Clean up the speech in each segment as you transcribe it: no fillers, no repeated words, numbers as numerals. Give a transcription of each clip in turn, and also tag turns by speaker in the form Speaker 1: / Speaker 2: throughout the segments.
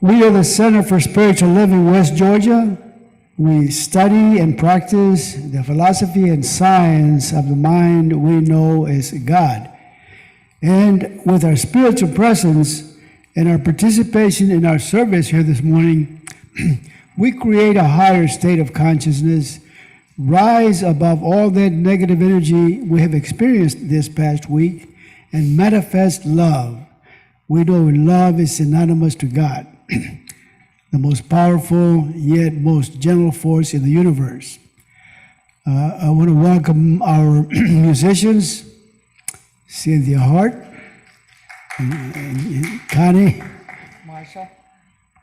Speaker 1: We are the Center for Spiritual Living West Georgia. We study and practice the philosophy and science of the mind we know as God. And with our spiritual presence and our participation in our service here this morning, we create a higher state of consciousness, rise above all that negative energy we have experienced this past week, and manifest love. We know love is synonymous to God, the most powerful yet most gentle force in the universe. I want to welcome our musicians, Cynthia Hart, and Connie Marshall.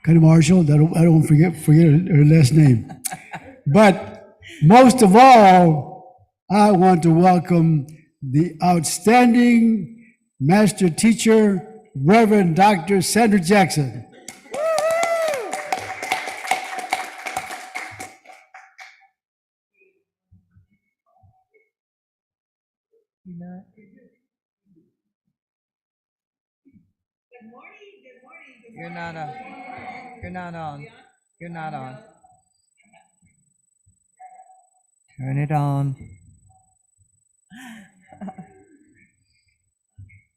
Speaker 1: I don't forget her last name. But most of all, I want to welcome the outstanding master teacher, Reverend Dr. Sandra Jackson.
Speaker 2: You're not on. You're not on. Turn it on.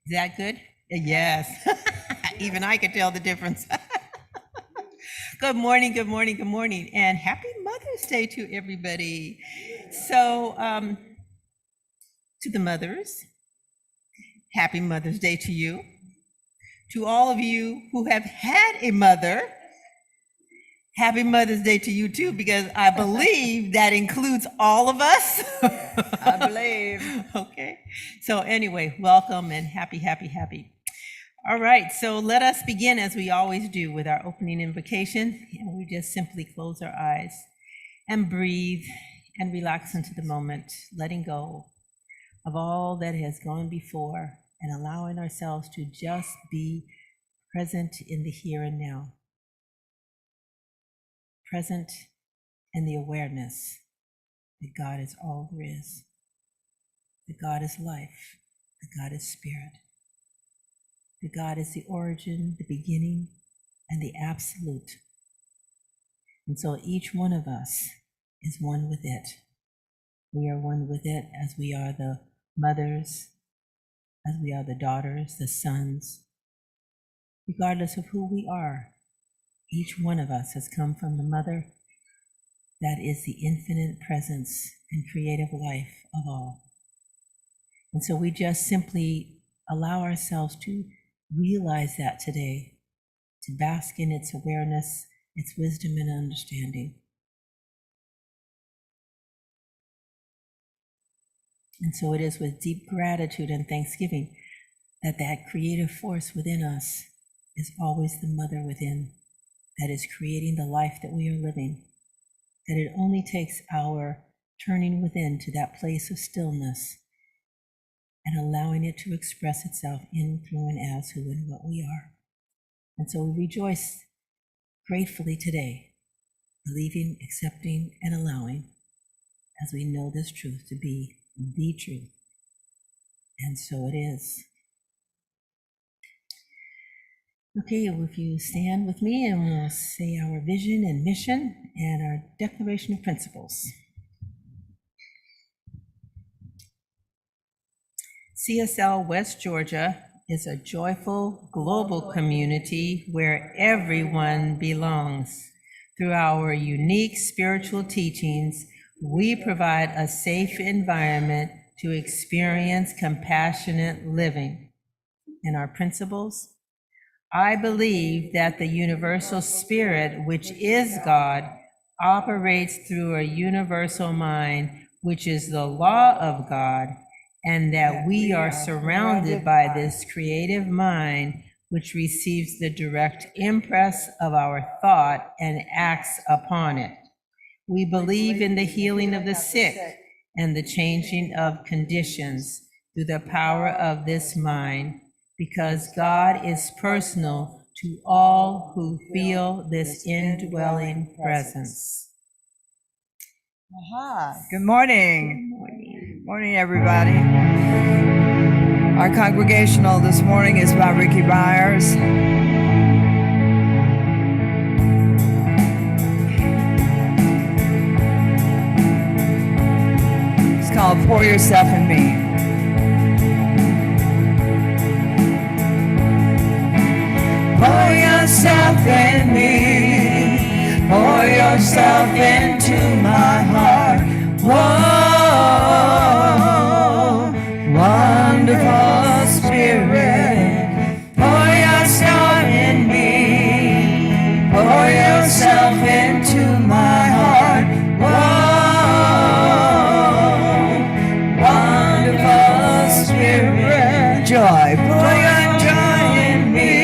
Speaker 2: Is that good? Yes. Even I could tell the difference. Good morning, and happy Mother's Day to everybody. So, to the mothers, happy Mother's Day to you. To all of you who have had a mother, happy Mother's Day to you too, because I believe that includes all of us. I believe. Okay. So anyway, welcome and happy. All right, so let us begin as we always do with our opening invocation. And we just simply close our eyes and breathe and relax into the moment, letting go of all that has gone before and allowing ourselves to just be present in the here and now. Present in the awareness that God is all there is, that God is life, that God is spirit, that God is the origin, the beginning, and the absolute. And so each one of us is one with it. We are one with it as we are the mothers, as we are the daughters, the sons. Regardless of who we are, each one of us has come from the mother that is the infinite presence and creative life of all. And so we just simply allow ourselves to realize that today, to bask in its awareness, its wisdom and understanding. And so it is with deep gratitude and thanksgiving that creative force within us is always the mother within that is creating the life that we are living, that it only takes our turning within to that place of stillness and allowing it to express itself in, through, and as who and what we are. And so we rejoice gratefully today, believing, accepting, and allowing as we know this truth to be the truth. And so it is. Okay, if you stand with me and we'll say our vision and mission and our declaration of principles. CSL West Georgia is a joyful global community where everyone belongs. Through our unique spiritual teachings, we provide a safe environment to experience compassionate living. In our principles, I believe that the universal spirit, which is God, operates through a universal mind, which is the law of God, and that we are surrounded by this creative mind, which receives the direct impress of our thought and acts upon it. We believe in the healing of the sick and the changing of conditions through the power of this mind, because God is personal to all who feel this indwelling presence.
Speaker 3: Good morning. Good morning, everybody. Our congregational this morning is by Ricky Byers. pour yourself in me. Pour yourself in me. Pour yourself into my heart. Whoa, wonderful Spirit. Pour yourself in me. Pour yourself into my heart. Whoa, wonderful Spirit. Joy. Pour your joy in me.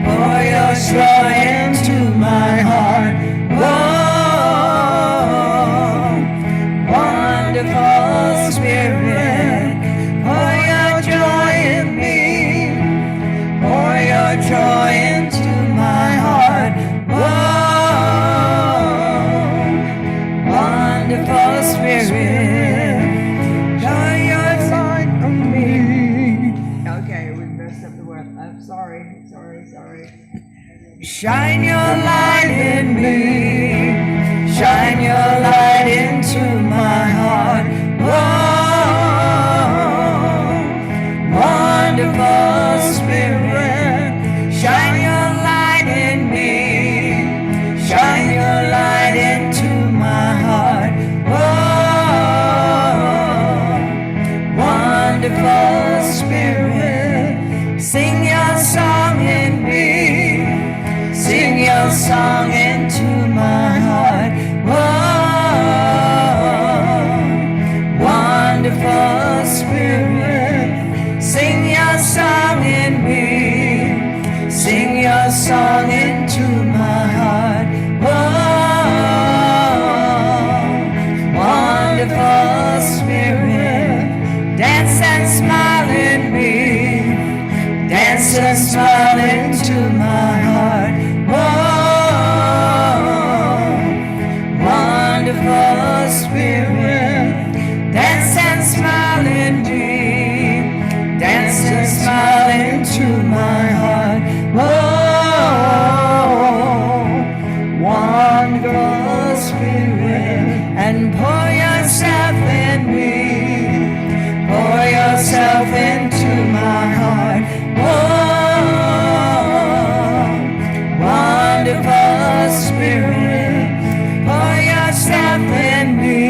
Speaker 3: Pour your joy into my heart. Whoa, wonderful Spirit. Pour your joy in me. Pour your joy into my heart. Whoa, wonderful Spirit. Shine your light on me. Okay, we messed up the word. I'm sorry. Shine your light in me. Shine your light into my heart. Whoa, wonderful Spirit. Shine your light in me. Shine your light into my heart. Whoa, wonderful Spirit. Sing your song in me. Sing your song into my heart. Whoa, wonderful Spirit. Sing your song in me. Sing your song into my heart. Whoa, wonderful Spirit. Dance and smile in me. Dance and smile into my heart. Whoa, wonderful Spirit. Dance and smile in me. Dance and smile into my heart. Whoa, wonderful Spirit. And pour yourself in me. Pour yourself into my heart. Whoa, wonderful Spirit. Pour yourself in me.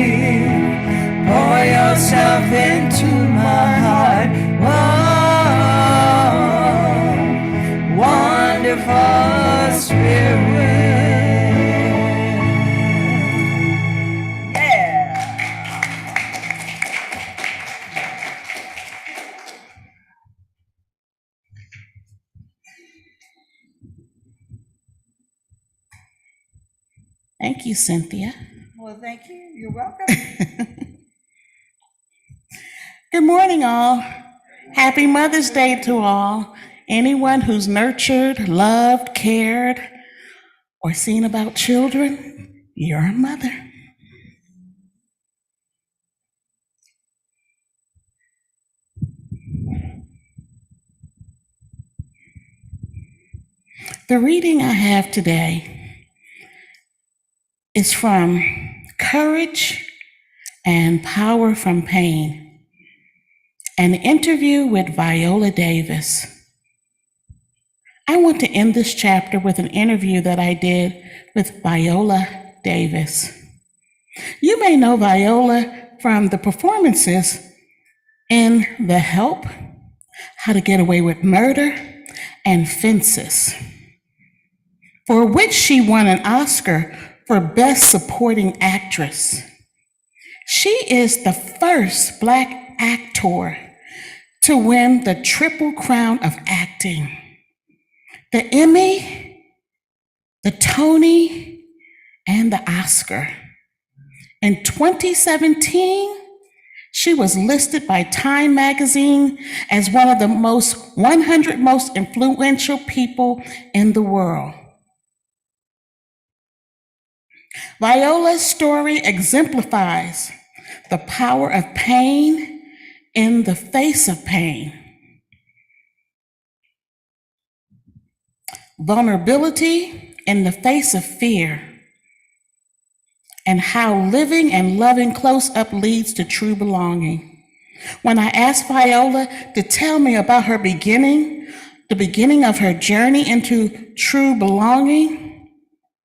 Speaker 3: Pour yourself into my heart. Whoa, wonderful Spirit. Yeah.
Speaker 4: Thank you, Cynthia.
Speaker 3: Well, thank you. You're welcome.
Speaker 4: Good morning, all. Happy Mother's Day to all. Anyone who's nurtured, loved, cared, or seen about children, you're a mother. The reading I have today is from Courage and Power from Pain, an interview with Viola Davis. I want to end this chapter with an interview that I did with Viola Davis. You may know Viola from the performances in The Help, How to Get Away with Murder, and Fences, for which she won an Oscar for Best Supporting Actress. She is the first Black actor to win the Triple Crown of Acting: the Emmy, the Tony, and the Oscar. In 2017, she was listed by Time magazine as one of the 100 most influential people in the world. Viola's story exemplifies the power of pain in the face of pain, vulnerability in the face of fear, and how living and loving close up leads to true belonging. When I asked Viola to tell me about her beginning, the beginning of her journey into true belonging,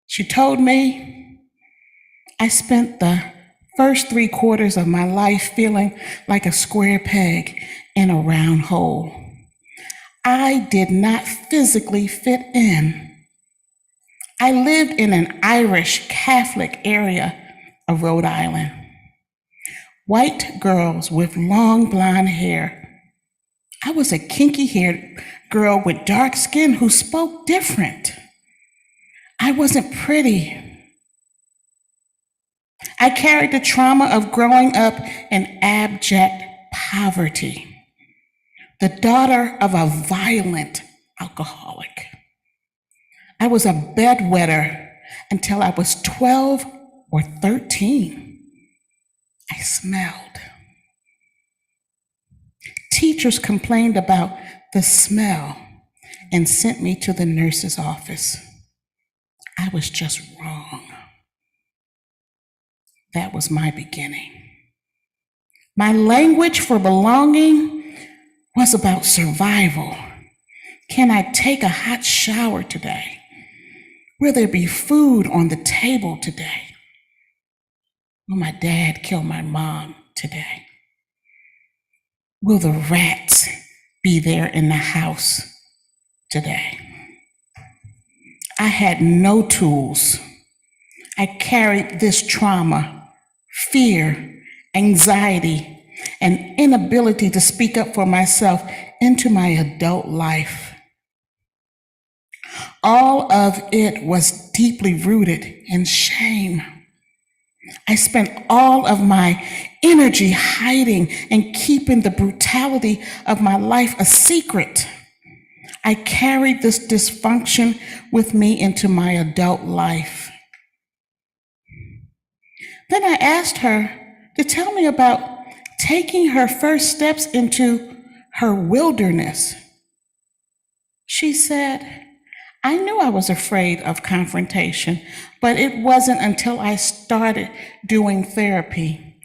Speaker 4: she told me, I spent the first 3/4 of my life feeling like a square peg in a round hole. I did not physically fit in. I lived in an Irish Catholic area of Rhode Island. White girls with long blonde hair. I was a kinky-haired girl with dark skin who spoke different. I wasn't pretty. I carried the trauma of growing up in abject poverty, the daughter of a violent alcoholic. I was a bedwetter until I was 12 or 13. I smelled. Teachers complained about the smell and sent me to the nurse's office. I was just wrong. That was my beginning. My language for belonging was about survival. Can I take a hot shower today? Will there be food on the table today? Will my dad kill my mom today? Will the rats be there in the house today? I had no tools. I carried this trauma, fear, anxiety, and inability to speak up for myself into my adult life. All of it was deeply rooted in shame. I spent all of my energy hiding and keeping the brutality of my life a secret. I carried this dysfunction with me into my adult life. Then I asked her to tell me about taking her first steps into her wilderness. She said, I knew I was afraid of confrontation, but it wasn't until I started doing therapy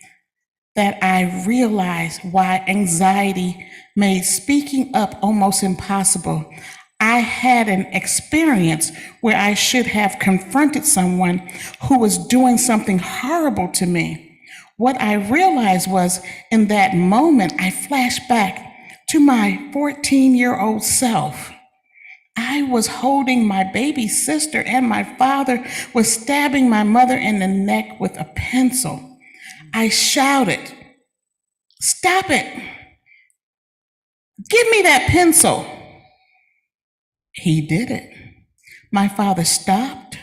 Speaker 4: that I realized why anxiety made speaking up almost impossible. I had an experience where I should have confronted someone who was doing something horrible to me. What I realized was in that moment, I flashed back to my 14-year-old self. I was holding my baby sister and my father was stabbing my mother in the neck with a pencil. I shouted, "Stop it! Give me that pencil!" He did it. My father stopped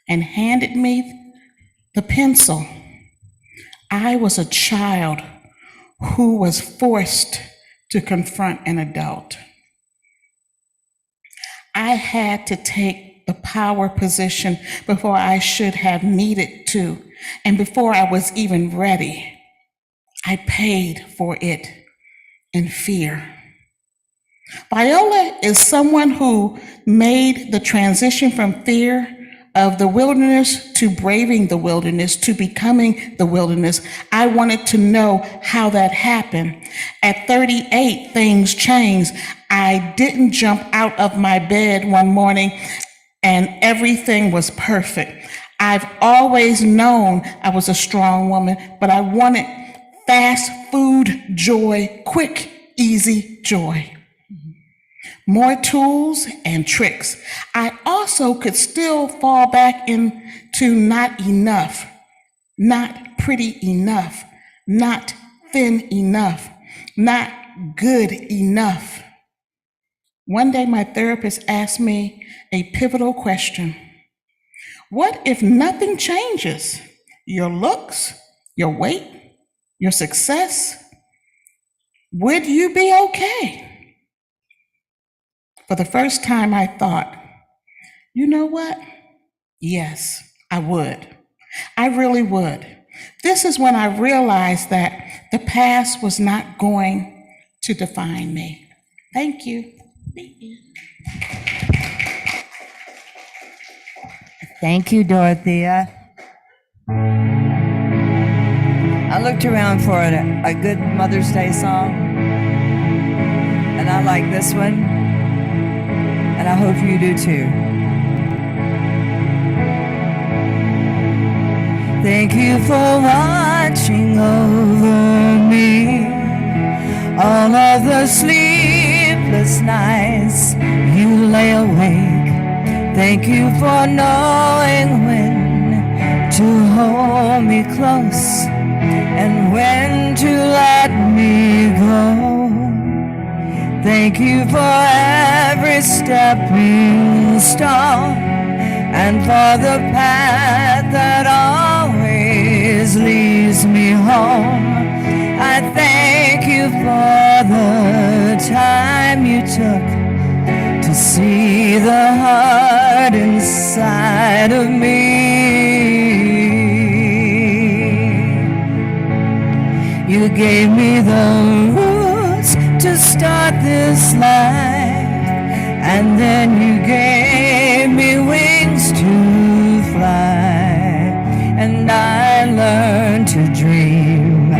Speaker 4: and handed me the pencil. I was a child who was forced to confront an adult. I had to take the power position before I should have needed to, and before I was even ready. I paid for it in fear. Viola is someone who made the transition from fear of the wilderness to braving the wilderness to becoming the wilderness. I wanted to know how that happened. At 38, things changed. I didn't jump out of my bed one morning and everything was perfect. I've always known I was a strong woman, but I wanted fast food joy, quick, easy joy. More tools and tricks. I also could still fall back into not enough, not pretty enough, not thin enough, not good enough. One day my therapist asked me a pivotal question. What if nothing changes? Your looks, your weight, your success? Would you be okay? For the first time, I thought, you know what? Yes, I would. I really would. This is when I realized that the past was not going to define me. Thank you.
Speaker 3: Thank you, Dorothea. looked around for a good Mother's Day song, and I like this one, and I hope you do too. Thank you for watching over me all of the sleepless nights you lay awake. Thank you for knowing when to hold me close and when to let me go. Thank you for every stepping stone and for the path that always leads me home. I thank you for the time you took to see the heart inside of me. You gave me the roots to start this life, and then you gave me wings to fly, and I learned to dream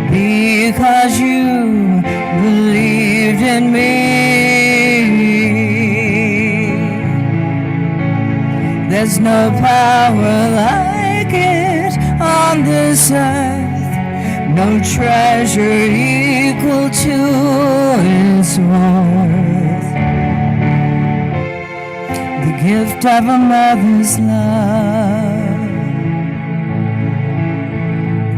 Speaker 3: because you believed in me. There's no power like it on this earth, no treasure equal to its worth. The gift of a mother's love.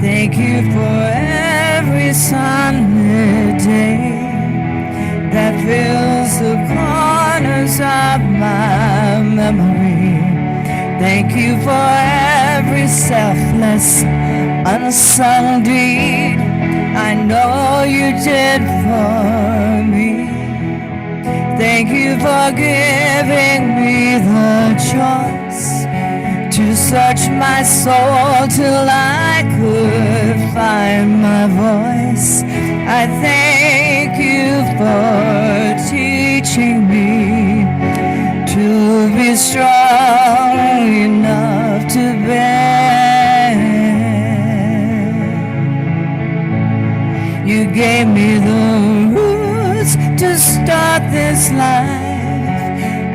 Speaker 3: Thank you for every sunlit day that fills the corners of my memory. Thank you for every selfless, unsung deed I know you did for me. Thank you for giving me the choice to search my soul till I could find my voice. I thank you for teaching me to be strong enough to bear. You gave me the roots to start this life,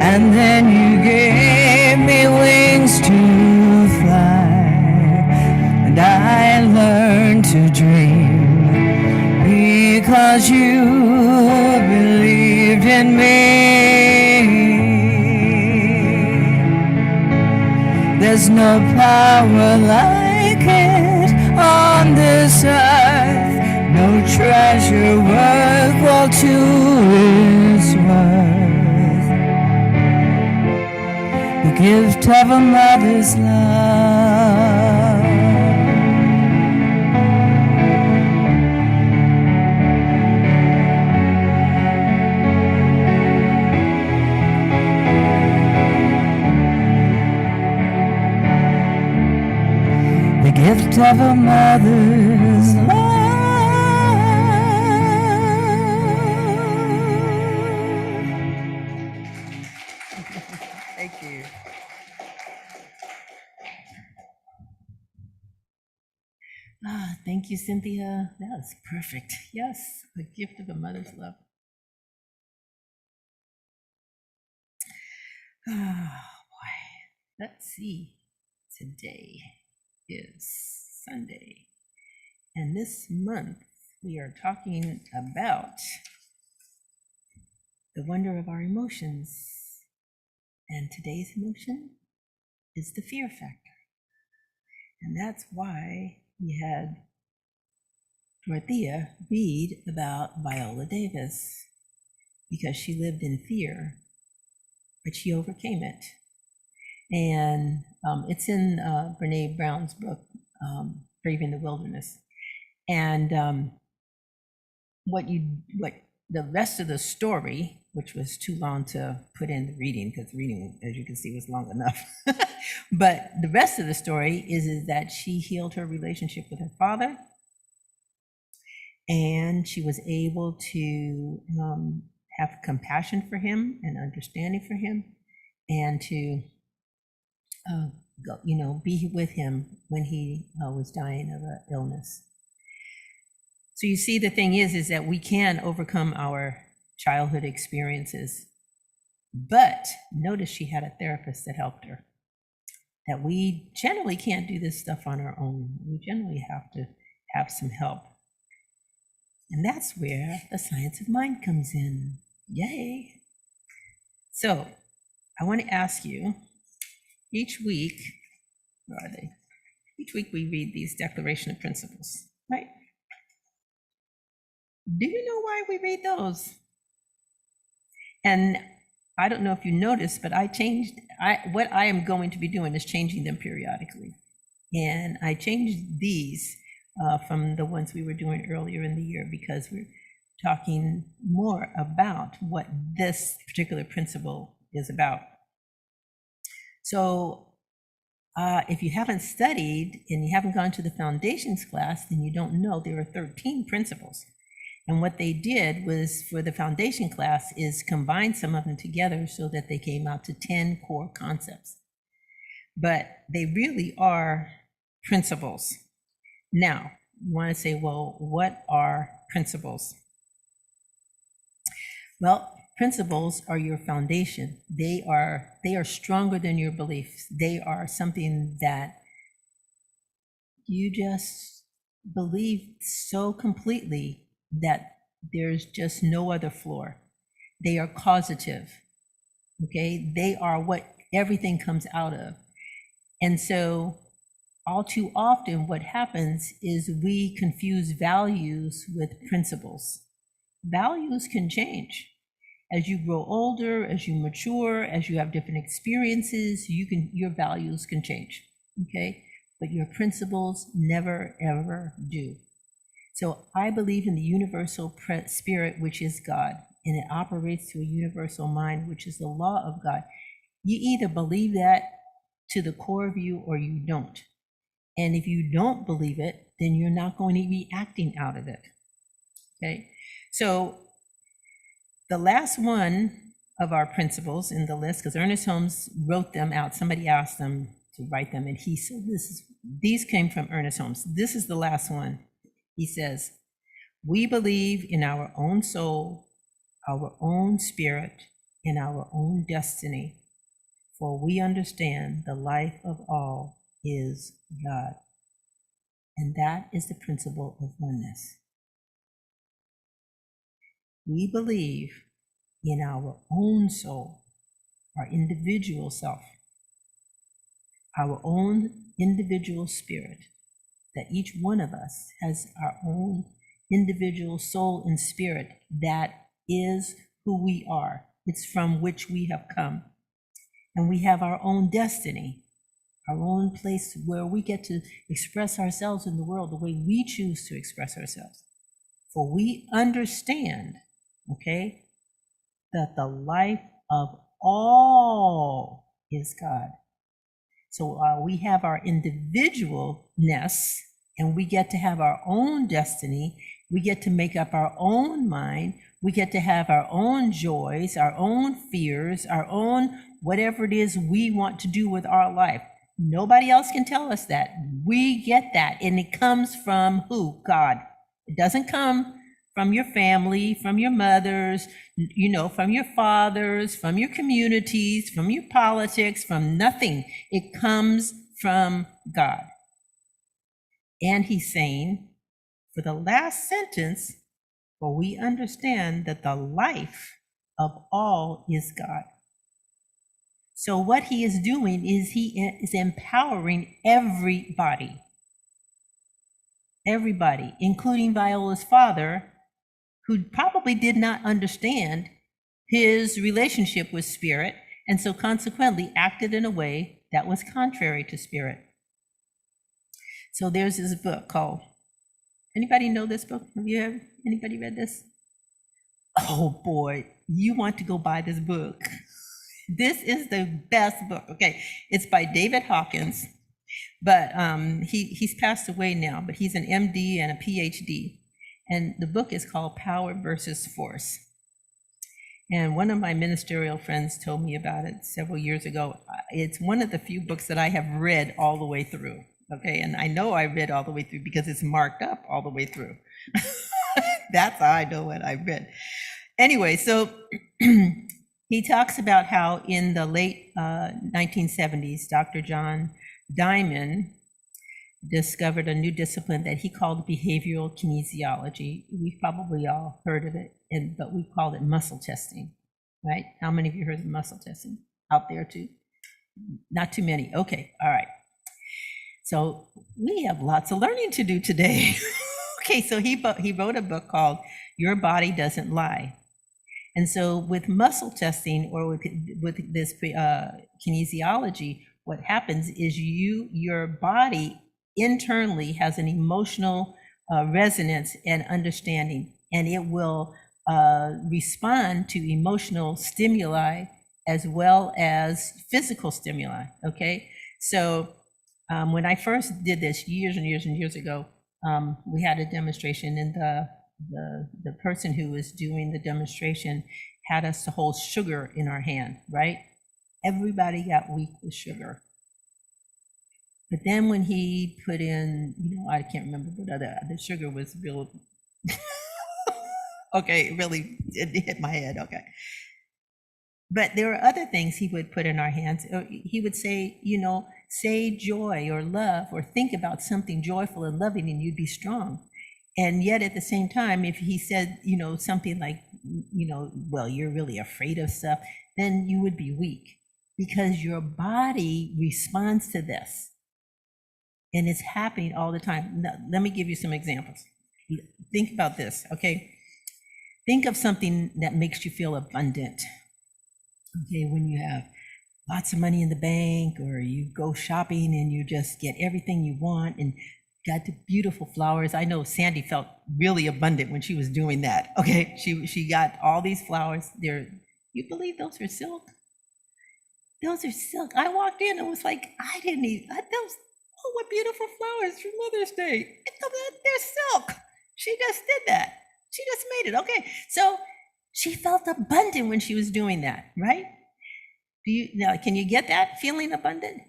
Speaker 3: and then you gave me wings to fly, and I learned to dream because you believed in me. There's no power like it on this earth, no treasure equal to its worth. The gift of a mother's love. The gift of a mother's love. Thank you.
Speaker 2: Thank you, Cynthia. That was perfect. Yes, the gift of a mother's love. Oh, boy. Let's see. Today is Sunday, and this month we are talking about the wonder of our emotions. And today's emotion is the fear factor. And that's why we had Dorothea read about Viola Davis, because she lived in fear, but she overcame it. And it's in Brene Brown's book, Braving the Wilderness. And what the rest of the story, which was too long to put in the reading, because the reading, as you can see, was long enough. But the rest of the story is that she healed her relationship with her father, and she was able to have compassion for him and understanding for him, and to be with him when he was dying of an illness. So you see, the thing is that we can overcome our childhood experiences. But notice she had a therapist that helped her. That we generally can't do this stuff on our own. We generally have to have some help. And that's where the science of mind comes in. Yay. So I want to ask you, each week, where are they? Each week we read these Declaration of Principles, right? Do you know why we read those? And I don't know if you noticed, but what I am going to be doing is changing them periodically. And I changed these from the ones we were doing earlier in the year because we're talking more about what this particular principle is about. So if you haven't studied and you haven't gone to the foundations class, then you don't know there are 13 principles. And what they did was, for the foundation class, is combine some of them together so that they came out to 10 core concepts. But they really are principles. Now, you want to say, well, what are principles? Well, principles are your foundation. They are stronger than your beliefs. They are something that you just believe so completely that there's just no other floor. They are causative, okay? They are what everything comes out of. And so all too often what happens is we confuse values with principles. Values can change. As you grow older, as you mature, as you have different experiences, your values can change, okay? But your principles never, ever do. So I believe in the universal spirit, which is God, and it operates to a universal mind, which is the law of God. You either believe that to the core of you or you don't. And if you don't believe it, then you're not going to be acting out of it. Okay? So the last one of our principles in the list, because Ernest Holmes wrote them out, somebody asked him to write them, and he said, these came from Ernest Holmes. This is the last one. He says, we believe in our own soul, our own spirit, and our own destiny, for we understand the life of all is God. And that is the principle of oneness. We believe in our own soul, our individual self, our own individual spirit, that each one of us has our own individual soul and spirit that is who we are. It's from which we have come. And we have our own destiny, our own place where we get to express ourselves in the world the way we choose to express ourselves. For we understand, okay, that the life of all is God. So we have our individualness, and we get to have our own destiny. We get to make up our own mind. We get to have our own joys, our own fears, our own whatever it is we want to do with our life. Nobody else can tell us that. We get that, and it comes from who? God. It doesn't come from your family, from your mothers, from your fathers, from your communities, from your politics, from nothing. It comes from God. And he's saying, for the last sentence, for we understand that the life of all is God. So what he is doing is he is empowering everybody, including Viola's father, who probably did not understand his relationship with spirit, and so consequently acted in a way that was contrary to spirit. So there's this book called, anybody know this book? Anybody read this? Oh boy, you want to go buy this book. This is the best book. Okay, it's by David Hawkins, but he's passed away now, but he's an MD and a PhD. And the book is called Power versus Force. And one of my ministerial friends told me about it several years ago. It's one of the few books that I have read all the way through. Okay, and I know I read all the way through because it's marked up all the way through. That's how I know what I read. Anyway, so he talks about how in the late 1970s, Dr. John Diamond discovered a new discipline that he called behavioral kinesiology. We've probably all heard of it, but we called it muscle testing, right? How many of you heard of muscle testing out there too? Not too many. Okay, all right. So we have lots of learning to do today. Okay, so he wrote a book called Your Body Doesn't Lie. And so with muscle testing or with this kinesiology, what happens is your body internally has an emotional resonance and understanding, and it will respond to emotional stimuli as well as physical stimuli, okay? So when I first did this years and years and years ago, we had a demonstration, and the person who was doing the demonstration had us to hold sugar in our hand, right? Everybody got weak with sugar. But then when he put in, I can't remember what the sugar was real. Okay, really, it hit my head, okay. But there were other things he would put in our hands. He would say, say joy or love or think about something joyful and loving and you'd be strong. And yet at the same time, if he said, something like, well, you're really afraid of stuff, then you would be weak because your body responds to this. And it's happening all the time. Now, let me give you some examples. Think about this, okay? Think of something that makes you feel abundant. Okay, when you have lots of money in the bank, or you go shopping and you just get everything you want and got the beautiful flowers. I know Sandy felt really abundant when she was doing that. Okay, she got all these flowers. You believe those are silk? Those are silk. I walked in and was like, I didn't even, those, oh, what beautiful flowers for Mother's Day. They're silk. She just did that. She just made it. Okay, so she felt abundant when she was doing that, right? Now, can you get that feeling abundant?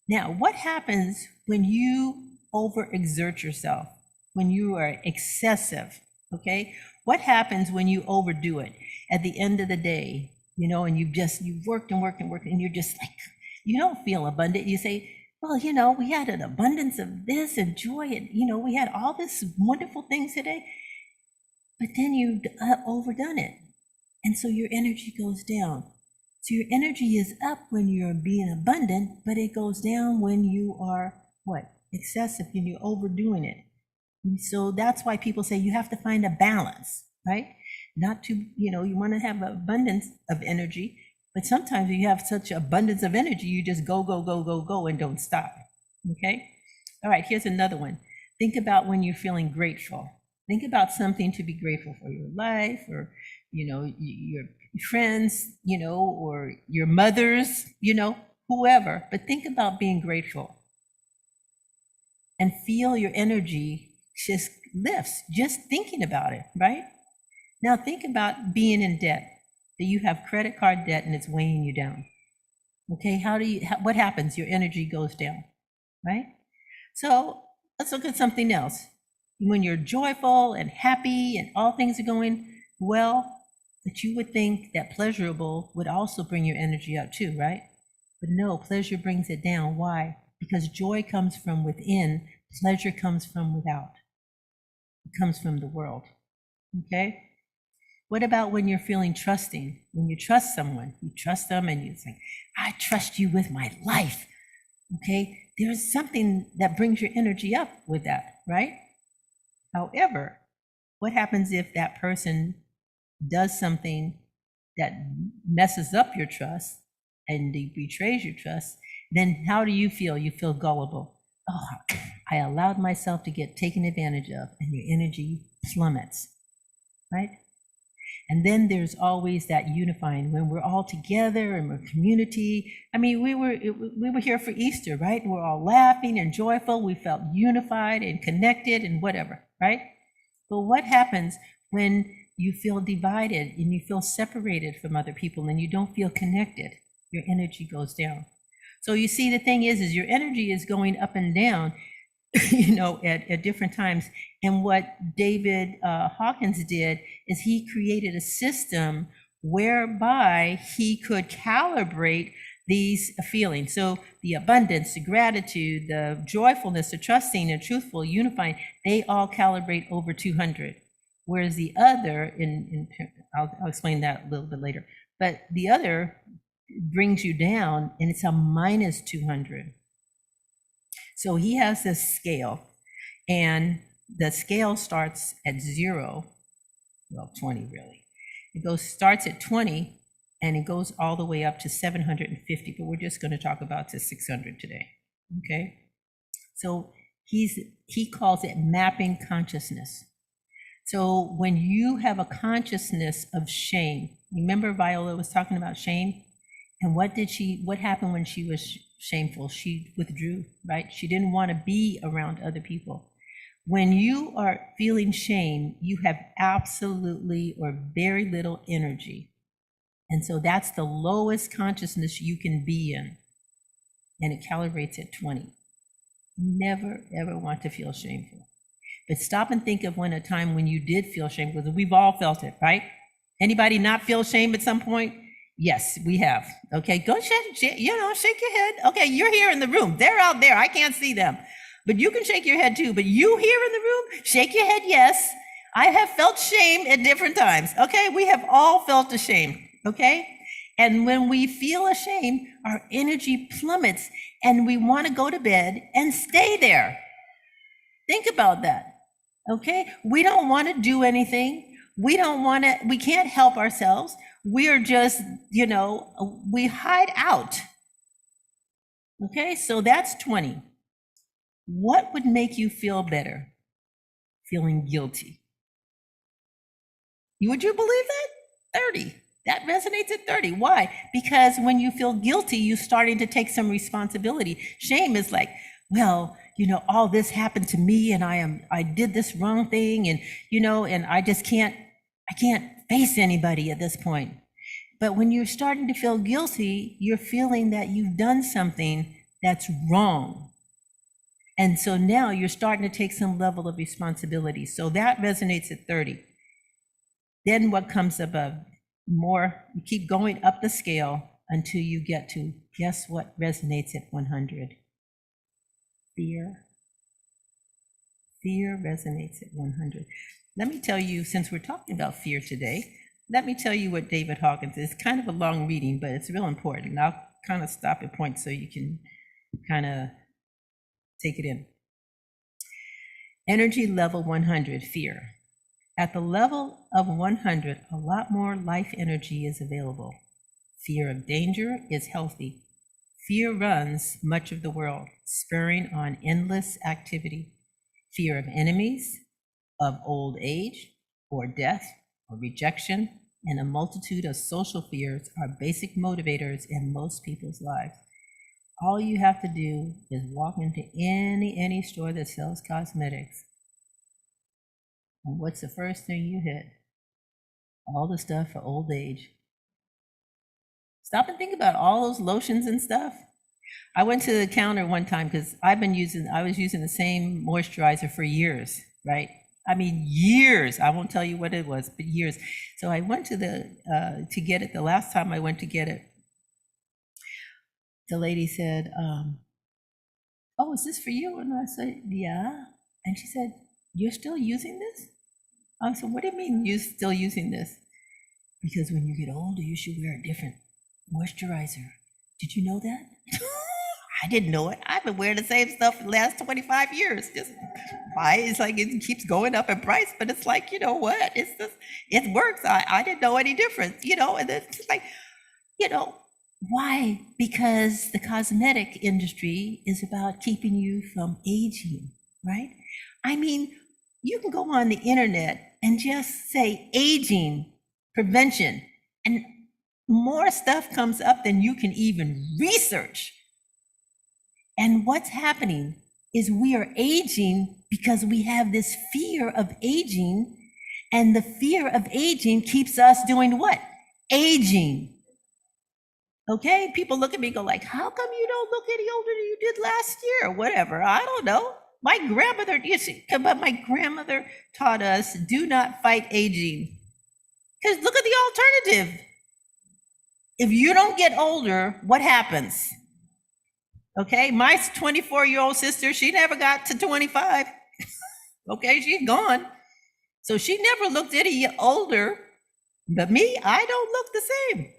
Speaker 2: Now, what happens when you overexert yourself, when you are excessive, okay? What happens when you overdo it at the end of the day, and you've worked and worked and worked, and you're just like, you don't feel abundant. You say, well, we had an abundance of this and joy, and, we had all this wonderful things today, but then you've overdone it. And so your energy goes down. So your energy is up when you're being abundant, but it goes down when you are what? Excessive, and you're overdoing it. And so that's why people say you have to find a balance, right? Not to, you want to have abundance of energy, but sometimes you have such abundance of energy, you just go, go, go, go, go, and don't stop, okay? All right, here's another one. Think about when you're feeling grateful. Think about something to be grateful for, your life, or, your friends, or your mothers, whoever, but think about being grateful. And feel your energy just lifts, just thinking about it, right? Now think about being in debt, that you have credit card debt and it's weighing you down. Okay, what happens? Your energy goes down, right? So let's look at something else. When you're joyful and happy and all things are going well, that you would think that pleasurable would also bring your energy up too, right? But no, pleasure brings it down. Why? Because joy comes from within, pleasure comes from without. It comes from the world, okay? What about when you're feeling trusting? When you trust someone, you trust them and you say, I trust you with my life, okay? There's something that brings your energy up with that, right? However, what happens if that person does something that messes up your trust and betrays your trust? Then how do you feel? You feel gullible. Oh, I allowed myself to get taken advantage of, and your energy plummets, right? And then there's always that unifying when we're all together and we're community. I mean, we were here for Easter, right? We're all laughing and joyful. We felt unified and connected and whatever, right? But what happens when you feel divided and you feel separated from other people and you don't feel connected? Your energy goes down. So you see, the thing is your energy is going up and down at different times. And what David Hawkins did is he created a system whereby he could calibrate these feelings. So the abundance, the gratitude, the joyfulness, the trusting, the truthful, unifying, they all calibrate over 200. Whereas the other, I'll explain that a little bit later, but the other brings you down and it's a minus 200. So he has this scale, and the scale starts at 0, well, 20 really. It starts at 20 and it goes all the way up to 750, but we're just going to talk about to 600 today, okay? So he calls it mapping consciousness. So when you have a consciousness of shame, remember Viola was talking about shame? And what happened when she was shameful? She withdrew, right? She didn't want to be around other people. When you are feeling shame, you have absolutely or very little energy. And so that's the lowest consciousness you can be in. And it calibrates at 20. Never, ever want to feel shameful. But stop and think of a time when you did feel shame, because we've all felt it, right? Anybody not feel shame at some point? Yes, we have. Okay, go shake your head. Okay, you're here in the room. They're out there. I can't see them. But you can shake your head too. But you here in the room, shake your head, yes. I have felt shame at different times. Okay, we have all felt ashamed. Okay? And when we feel ashamed, our energy plummets and we want to go to bed and stay there. Think about that. Okay? We don't want to do anything. We can't help ourselves. We are just, we hide out. Okay, so that's 20. What would make you feel better? Feeling guilty. Would you believe that? 30. That resonates at 30. Why? Because when you feel guilty, you're starting to take some responsibility. Shame is like, well, all this happened to me and I did this wrong thing and, and I can't face anybody at this point. But when you're starting to feel guilty, you're feeling that you've done something that's wrong. And so now you're starting to take some level of responsibility. So that resonates at 30. Then what comes above? More, you keep going up the scale until you get to, guess what resonates at 100? Fear. Fear resonates at 100. Let me tell you, since we're talking about fear today, let me tell you what David Hawkins is. It's kind of a long reading, but it's real important. And I'll kind of stop at points so you can kind of take it in. Energy level 100, fear. At the level of 100, a lot more life energy is available. Fear of danger is healthy. Fear runs much of the world, spurring on endless activity. Fear of enemies, of old age, or death, or rejection, and a multitude of social fears are basic motivators in most people's lives. All you have to do is walk into any store that sells cosmetics. And what's the first thing you hit? All the stuff for old age. Stop and think about all those lotions and stuff. I went to the counter one time because I was using the same moisturizer for years, right? I mean, years. I won't tell you what it was, but years. So I went to to get it. The last time I went to get it, the lady said, oh, is this for you? And I said, yeah. And she said, you're still using this? I said, what do you mean you're still using this? Because when you get older, you should wear a different moisturizer. Did you know that? I didn't know it. I've been wearing the same stuff for the last 25 years. Just why? It's like it keeps going up in price, but it's like, you know what? It's just, it works. I didn't know any difference, and it's just like, why? Because the cosmetic industry is about keeping you from aging, right? I mean, you can go on the internet and just say aging prevention, and more stuff comes up than you can even research. And what's happening is we are aging because we have this fear of aging, and the fear of aging keeps us doing what? Aging. Okay, people look at me and go like, how come you don't look any older than you did last year or whatever? I don't know. my grandmother, you see, but my grandmother taught us, do not fight aging. Because look at the alternative. If you don't get older, what happens? Okay, my 24-year-old sister, she never got to 25. Okay, she's gone. So she never looked any older. But me, I don't look the same.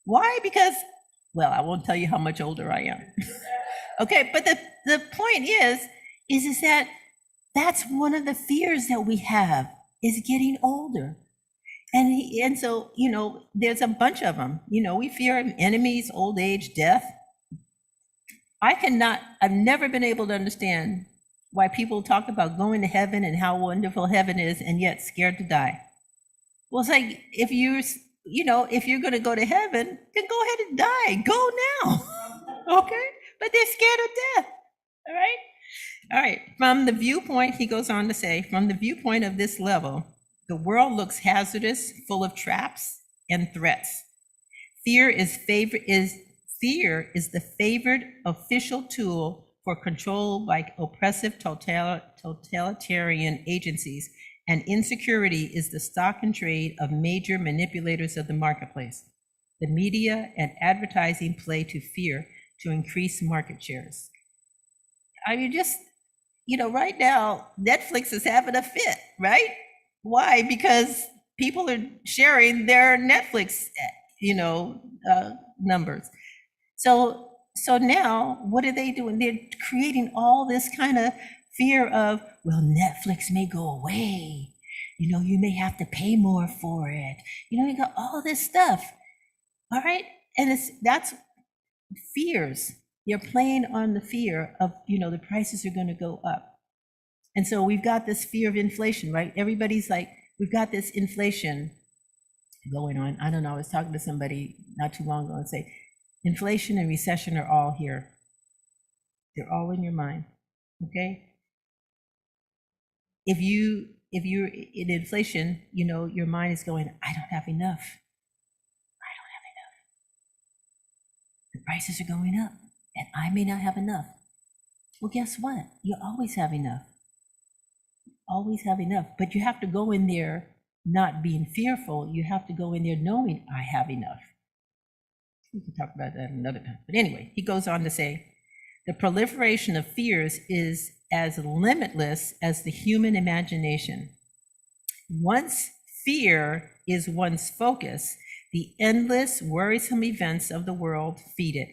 Speaker 2: Why? Because, well, I won't tell you how much older I am. Okay, but the point is that that's one of the fears that we have, is getting older. And so, there's a bunch of them. We fear enemies, old age, death. I've never been able to understand why people talk about going to heaven and how wonderful heaven is and yet scared to die. Well, it's like, if you're going to go to heaven, then go ahead and die. Go now. Okay? But they're scared of death. All right? All right. From the viewpoint, he goes on to say, from the viewpoint of this level, the world looks hazardous, full of traps and threats. Fear is the favored official tool for control by oppressive totalitarian agencies, and insecurity is the stock and trade of major manipulators of the marketplace. The media and advertising play to fear to increase market shares. I mean, right now, Netflix is having a fit, right? Why? Because people are sharing their Netflix, numbers. So now what are they doing? They're creating all this kind of fear of, well, Netflix may go away. You may have to pay more for it. You got all this stuff. All right. And that's fears. You're playing on the fear of, the prices are going to go up. And so we've got this fear of inflation, right? Everybody's like, we've got this inflation going on. I don't know. I was talking to somebody not too long ago and say, inflation and recession are all here. They're all in your mind. Okay. If you're in inflation, your mind is going, I don't have enough. I don't have enough. The prices are going up and I may not have enough. Well, guess what? You always have enough. Always have enough. But you have to go in there not being fearful. You have to go in there knowing I have enough. We can talk about that another time. But anyway, he goes on to say, the proliferation of fears is as limitless as the human imagination. Once fear is one's focus, the endless, worrisome events of the world feed it.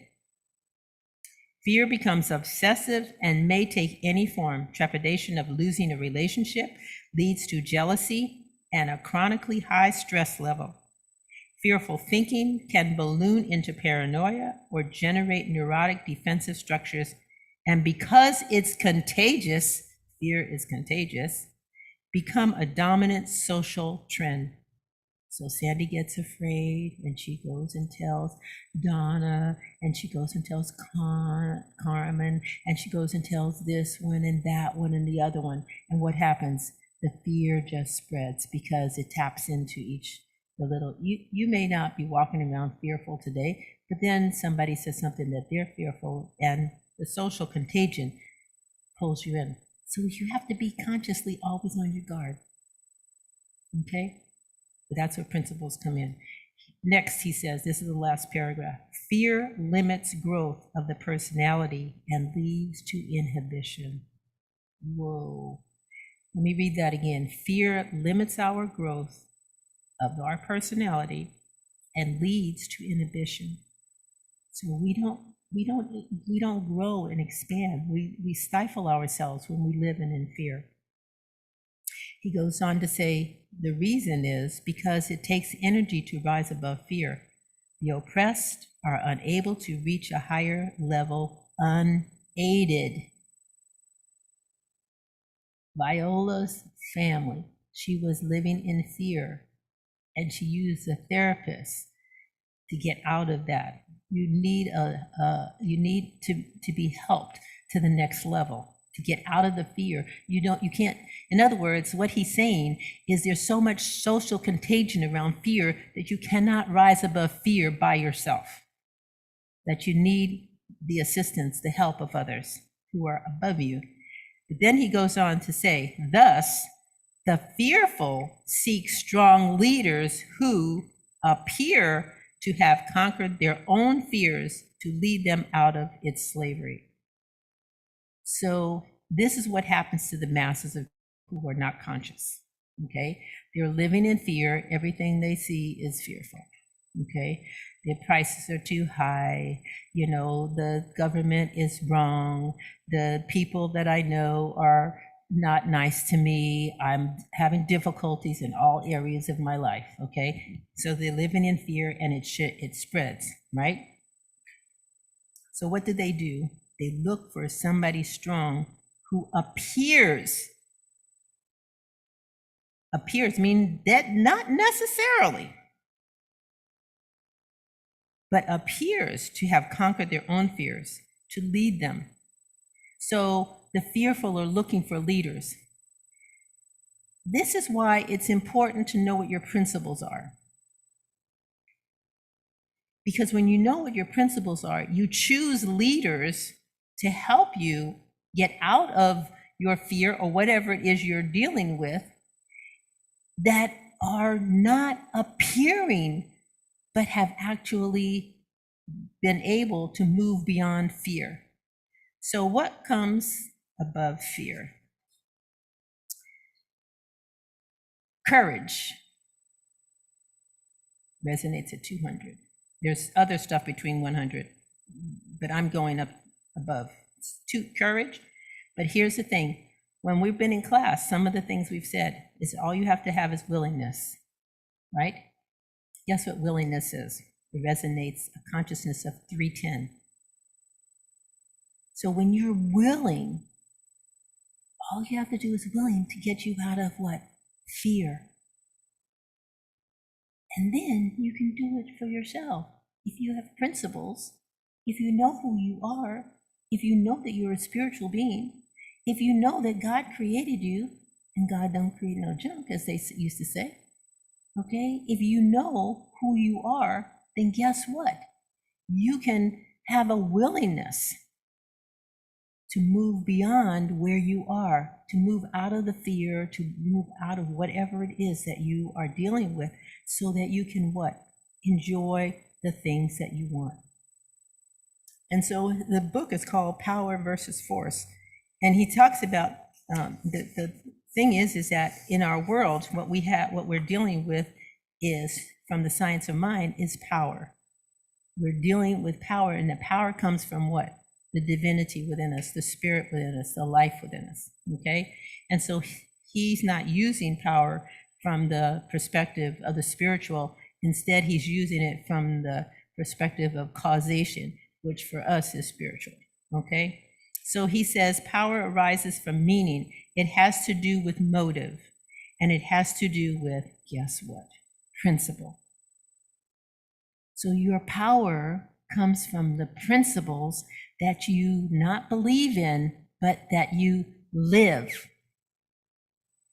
Speaker 2: Fear becomes obsessive and may take any form. Trepidation of losing a relationship leads to jealousy and a chronically high stress level. Fearful thinking can balloon into paranoia or generate neurotic defensive structures. And because it's contagious, fear is contagious, become a dominant social trend. So Sandy gets afraid and she goes and tells Donna, and she goes and tells Carmen, and she goes and tells this one and that one and the other one. And what happens? The fear just spreads because it taps into the little, you may not be walking around fearful today, but then somebody says something that they're fearful and the social contagion pulls you in. So you have to be consciously always on your guard. Okay? But that's where principles come in. Next, he says, this is the last paragraph. Fear limits growth of the personality and leads to inhibition. Whoa. Let me read that again. Fear limits our growth of our personality and leads to inhibition. So we don't grow and expand. We stifle ourselves when we live in fear. He goes on to say, the reason is because it takes energy to rise above fear. The oppressed are unable to reach a higher level unaided. Viola's family, she was living in fear, and she used a therapist to get out of that. You need to be helped to the next level, to get out of the fear. You can't, in other words, what he's saying is there's so much social contagion around fear that you cannot rise above fear by yourself, that you need the assistance, the help of others who are above you. But then he goes on to say, thus, the fearful seek strong leaders who appear to have conquered their own fears to lead them out of its slavery. So this is what happens to the masses of who are not conscious, okay? They're living in fear. Everything they see is fearful, okay? The prices are too high. You know, the government is wrong. The people that I know are not nice to me. I'm having difficulties in all areas of my life, okay? So they're living in fear, and it spreads, right? So what do? They look for somebody strong who appears mean that not necessarily, but appears to have conquered their own fears to lead them. So the fearful are looking for leaders. This is why it's important to know what your principles are. Because when you know what your principles are, you choose leaders to help you get out of your fear or whatever it is you're dealing with that are not appearing, but have actually been able to move beyond fear. So what comes above fear? Courage resonates at 200. There's other stuff between 100, but I'm going up above. Courage. But here's the thing. When we've been in class, some of the things we've said is all you have to have is willingness, right? Guess what willingness is? It resonates a consciousness of 310. So when you're willing, all you have to do is willing to get you out of what? Fear. And then you can do it for yourself. If you have principles, if you know who you are, if you know that you're a spiritual being, if you know that God created you, and God don't create no junk, as they used to say, okay? If you know who you are, then guess what? You can have a willingness to move beyond where you are, to move out of the fear, to move out of whatever it is that you are dealing with, so that you can what? Enjoy the things that you want. And so the book is called Power versus Force. And he talks about the thing is that in our world, what we're dealing with is, from the science of mind, is power. We're dealing with power, and the power comes from what? The divinity within us, the spirit within us, the life within us, okay? And so he's not using power from the perspective of the spiritual. Instead, he's using it from the perspective of causation, which for us is spiritual, okay? So he says power arises from meaning. It has to do with motive, and it has to do with, guess what? Principle. So your power comes from the principles that you not believe in, but that you live.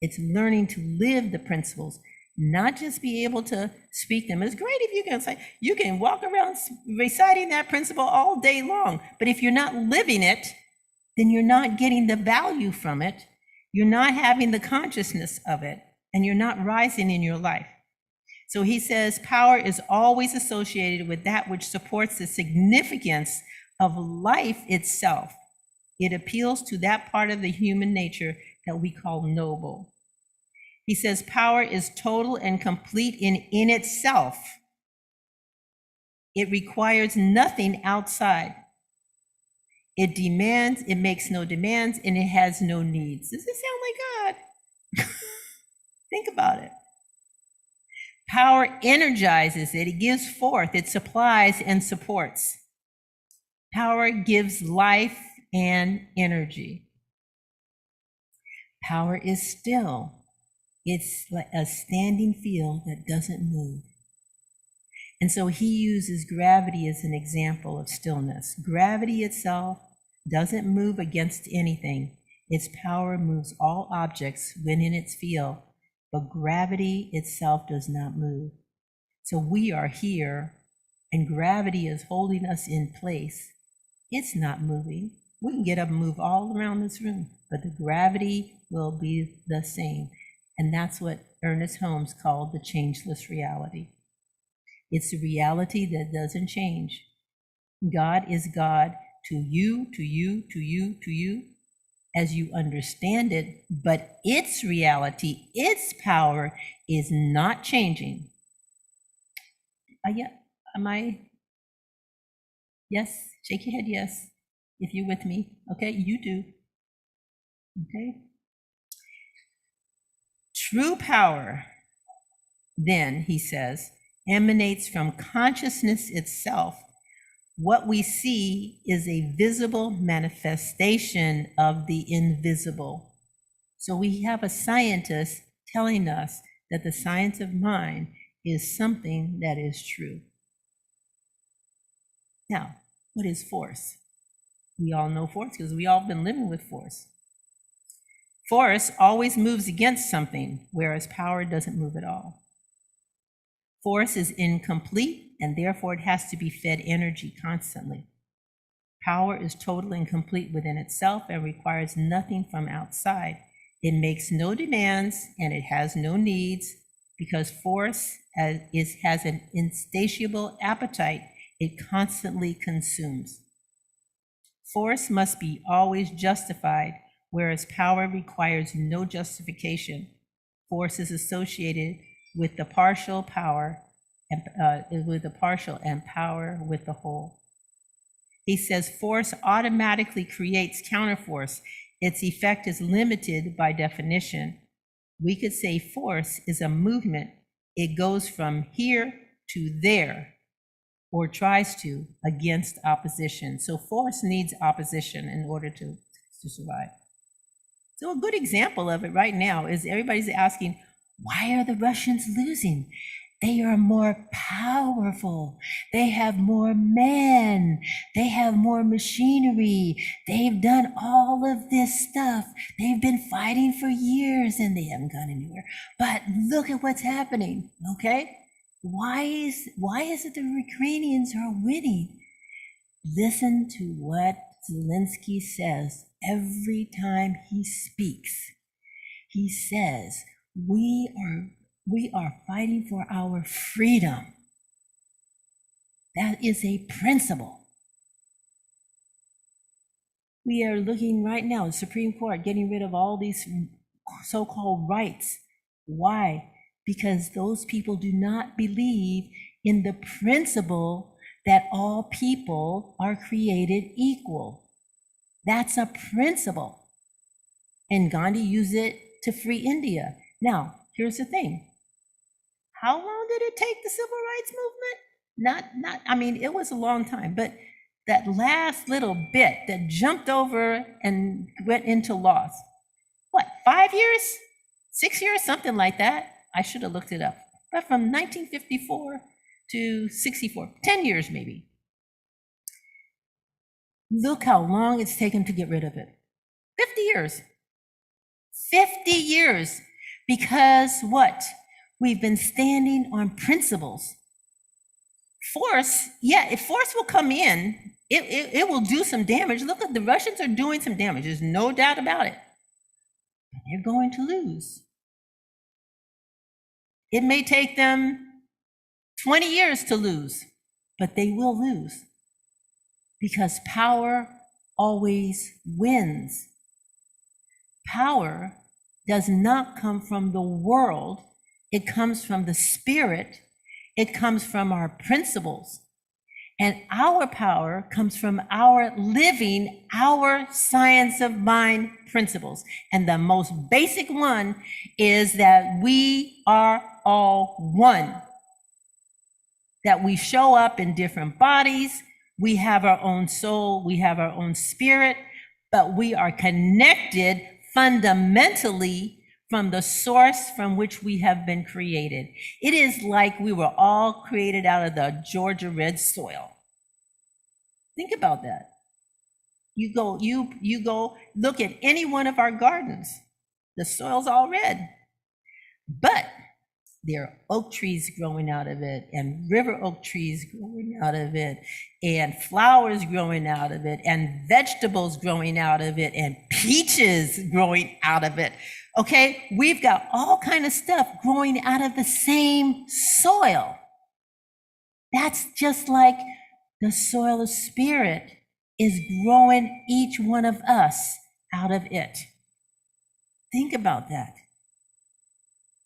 Speaker 2: It's learning to live the principles, not just be able to speak them. It's great if you can say, you can walk around reciting that principle all day long, but if you're not living it, then you're not getting the value from it. You're not having the consciousness of it, and you're not rising in your life. So he says power is always associated with that which supports the significance of life itself. It appeals to that part of the human nature that we call noble. He says power is total and complete in itself. It requires nothing outside. It makes no demands, and it has no needs. Does it sound like God? Think about it. Power energizes it. It gives forth. It supplies and supports. Power gives life and energy. Power is still. It's like a standing field that doesn't move. And so he uses gravity as an example of stillness. Gravity itself doesn't move against anything. Its power moves all objects within its field, but gravity itself does not move. So we are here, and gravity is holding us in place. It's not moving. We can get up and move all around this room, but the gravity will be the same. And that's what Ernest Holmes called the changeless reality. It's a reality that doesn't change. God is God to you, to you, to you, to you, as you understand it, but its reality, its power is not changing. Yeah, am I? Yes, shake your head, yes, if you're with me. Okay, you do. Okay. True power, then, he says, emanates from consciousness itself. What we see is a visible manifestation of the invisible. So we have a scientist telling us that the science of mind is something that is true. Now, what is force? We all know force because we all been living with force. Force always moves against something, whereas power doesn't move at all. Force is incomplete, and therefore it has to be fed energy constantly. Power is total and complete within itself and requires nothing from outside. It makes no demands and it has no needs, because force has an insatiable appetite it constantly consumes. Force must be always justified, whereas power requires no justification. Force is associated with the partial power and power with the whole. He says force automatically creates counterforce. Its effect is limited by definition. We could say force is a movement. It goes from here to there, or tries to, against opposition. So force needs opposition in order to survive. So a good example of it right now is everybody's asking, why are the Russians losing? They are more powerful. They have more men. They have more machinery. They've done all of this stuff. They've been fighting for years and they haven't gone anywhere. But look at what's happening, okay? Why is it the Ukrainians are winning? Listen to what Zelensky says every time he speaks. He says, we are fighting for our freedom. That is a principle. We are looking right now, the Supreme Court getting rid of all these so-called rights. Why? Because those people do not believe in the principle that all people are created equal. That's a principle. And Gandhi used it to free India. Now, here's the thing. How long did it take the civil rights movement? I mean, it was a long time, but that last little bit that jumped over and went into laws, what, 5 years, 6 years, something like that? I should have looked it up. But from 1954 to 64, 10 years maybe. Look how long it's taken to get rid of it. 50 years. 50 years. Because what? We've been standing on principles. Force, yeah, if force will come in, it will do some damage. Look, the Russians are doing some damage. There's no doubt about it. But they're going to lose. It may take them 20 years to lose, but they will lose because power always wins. Power does not come from the world. It comes from the spirit. It comes from our principles. And our power comes from our living, our science of mind principles. And the most basic one is that we are all one. That we show up in different bodies. We have our own soul. We have our own spirit. But we are connected fundamentally from the source from which we have been created. It is like we were all created out of the Georgia red soil. Think about that. You go look at any one of our gardens. The soil's all red. But There are oak trees growing out of it, and river oak trees growing out of it, and flowers growing out of it, and vegetables growing out of it, and peaches growing out of it. Okay, we've got all kind of stuff growing out of the same soil. That's just like the soil of spirit is growing each one of us out of it. Think about that.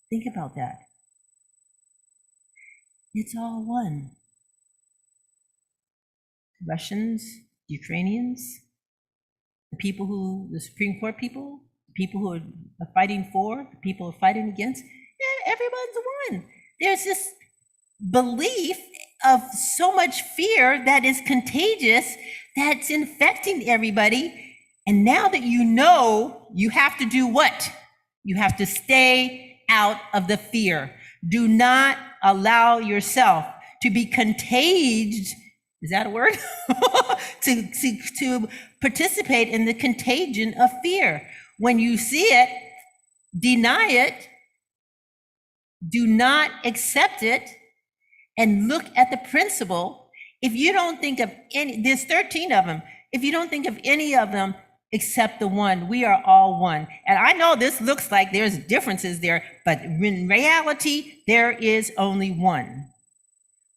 Speaker 2: Think about that. It's all one. Russians, Ukrainians, the Supreme Court people, the people who are fighting for, the people who are fighting against, yeah, everyone's one. There's this belief of so much fear that is contagious, that's infecting everybody. And now that you know, you have to do what? You have to stay out of the fear. Do not allow yourself to be contagious. Is that a word? to participate in the contagion of fear. When you see it, deny it, do not accept it, and look at the principle. If you don't think of any, there's 13 of them. If you don't think of any of them except the one, we are all one. And I know this looks like there's differences there, but in reality, there is only one.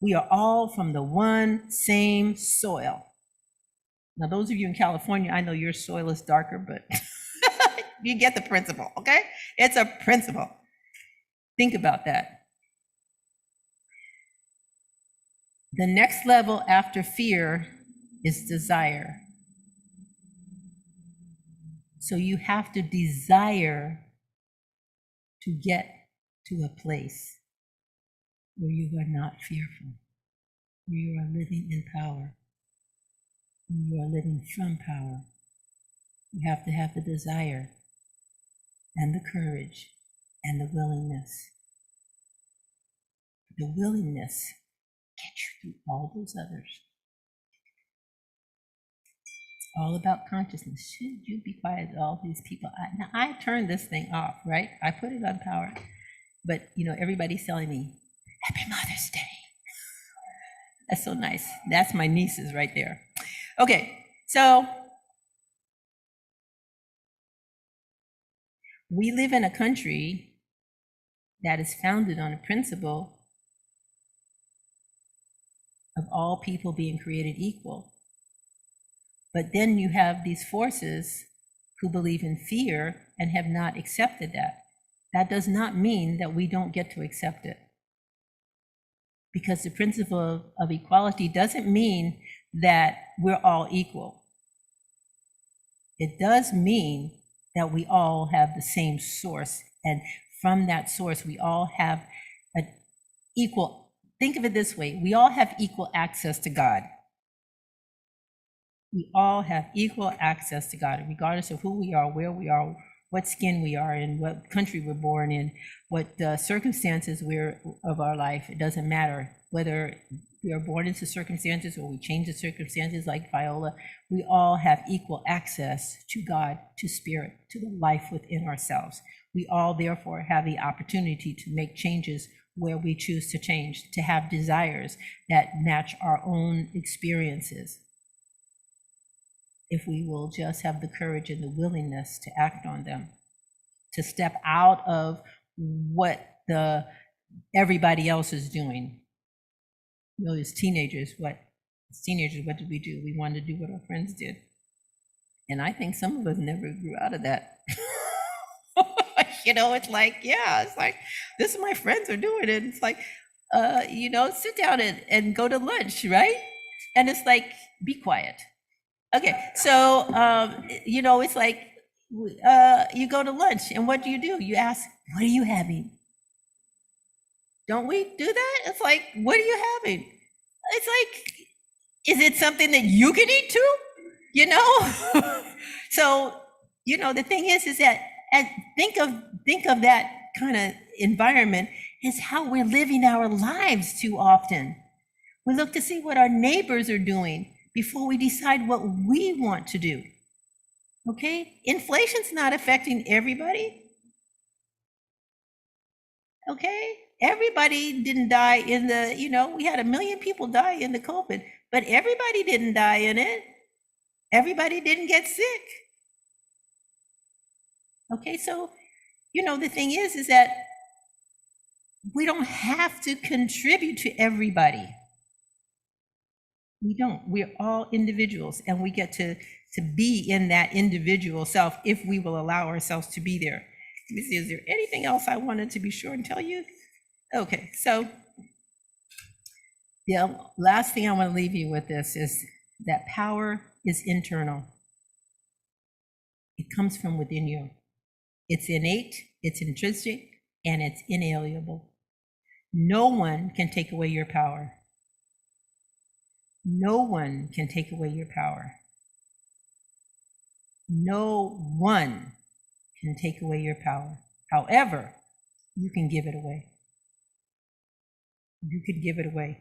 Speaker 2: We are all from the one same soil. Now, those of you in California, I know your soil is darker, but you get the principle, okay? It's a principle. Think about that. The next level after fear is desire. So you have to desire to get to a place where you are not fearful, where you are living in power, where you are living from power. You have to have the desire and the courage and the willingness. The willingness gets you through all those others. It's all about consciousness. Should you be quiet, all these people? Now I turned this thing off, right? I put it on power, but everybody's telling me, Happy Mother's Day. That's so nice. That's my nieces right there. Okay, so we live in a country that is founded on a principle of all people being created equal. But then you have these forces who believe in fear and have not accepted that. That does not mean that we don't get to accept it. Because the principle of equality doesn't mean that we're all equal. It does mean that we all have the same source. And from that source, we all have an equal, think of it this way, we all have equal access to God. We all have equal access to God, regardless of who we are, where we are, what skin we are in, what country we're born in, what circumstances we're of our life. It doesn't matter whether we are born into circumstances or we change the circumstances like Viola. We all have equal access to God, to spirit, to the life within ourselves. We all therefore have the opportunity to make changes where we choose to change, to have desires that match our own experiences. If we will just have the courage and the willingness to act on them, to step out of what everybody else is doing. As teenagers, what did we do? We wanted to do what our friends did. And I think some of us never grew out of that. It's like, this is my friends are doing it. It's like, sit down and go to lunch, right? And it's like, be quiet. Okay, so, it's like, you go to lunch, and what do? You ask, what are you having? Don't we do that? It's like, what are you having? It's like, is it something that you can eat too? So, the thing is that, and think of that kind of environment is how we're living our lives too often. We look to see what our neighbors are doing before we decide what we want to do. Okay? Inflation's not affecting everybody. Okay? Everybody didn't die in the, we had 1 million people die in the COVID, but everybody didn't die in it. Everybody didn't get sick. Okay, so, the thing is that we don't have to contribute to everybody. We don't. We're all individuals, and we get to be in that individual self if we will allow ourselves to be there. Let me see, is there anything else I wanted to be sure and tell you? Okay, so the last thing I want to leave you with this is that power is internal. It comes from within you. It's innate, it's intrinsic, and it's inalienable. No one can take away your power. No one can take away your power. No one can take away your power. However, you can give it away. You could give it away.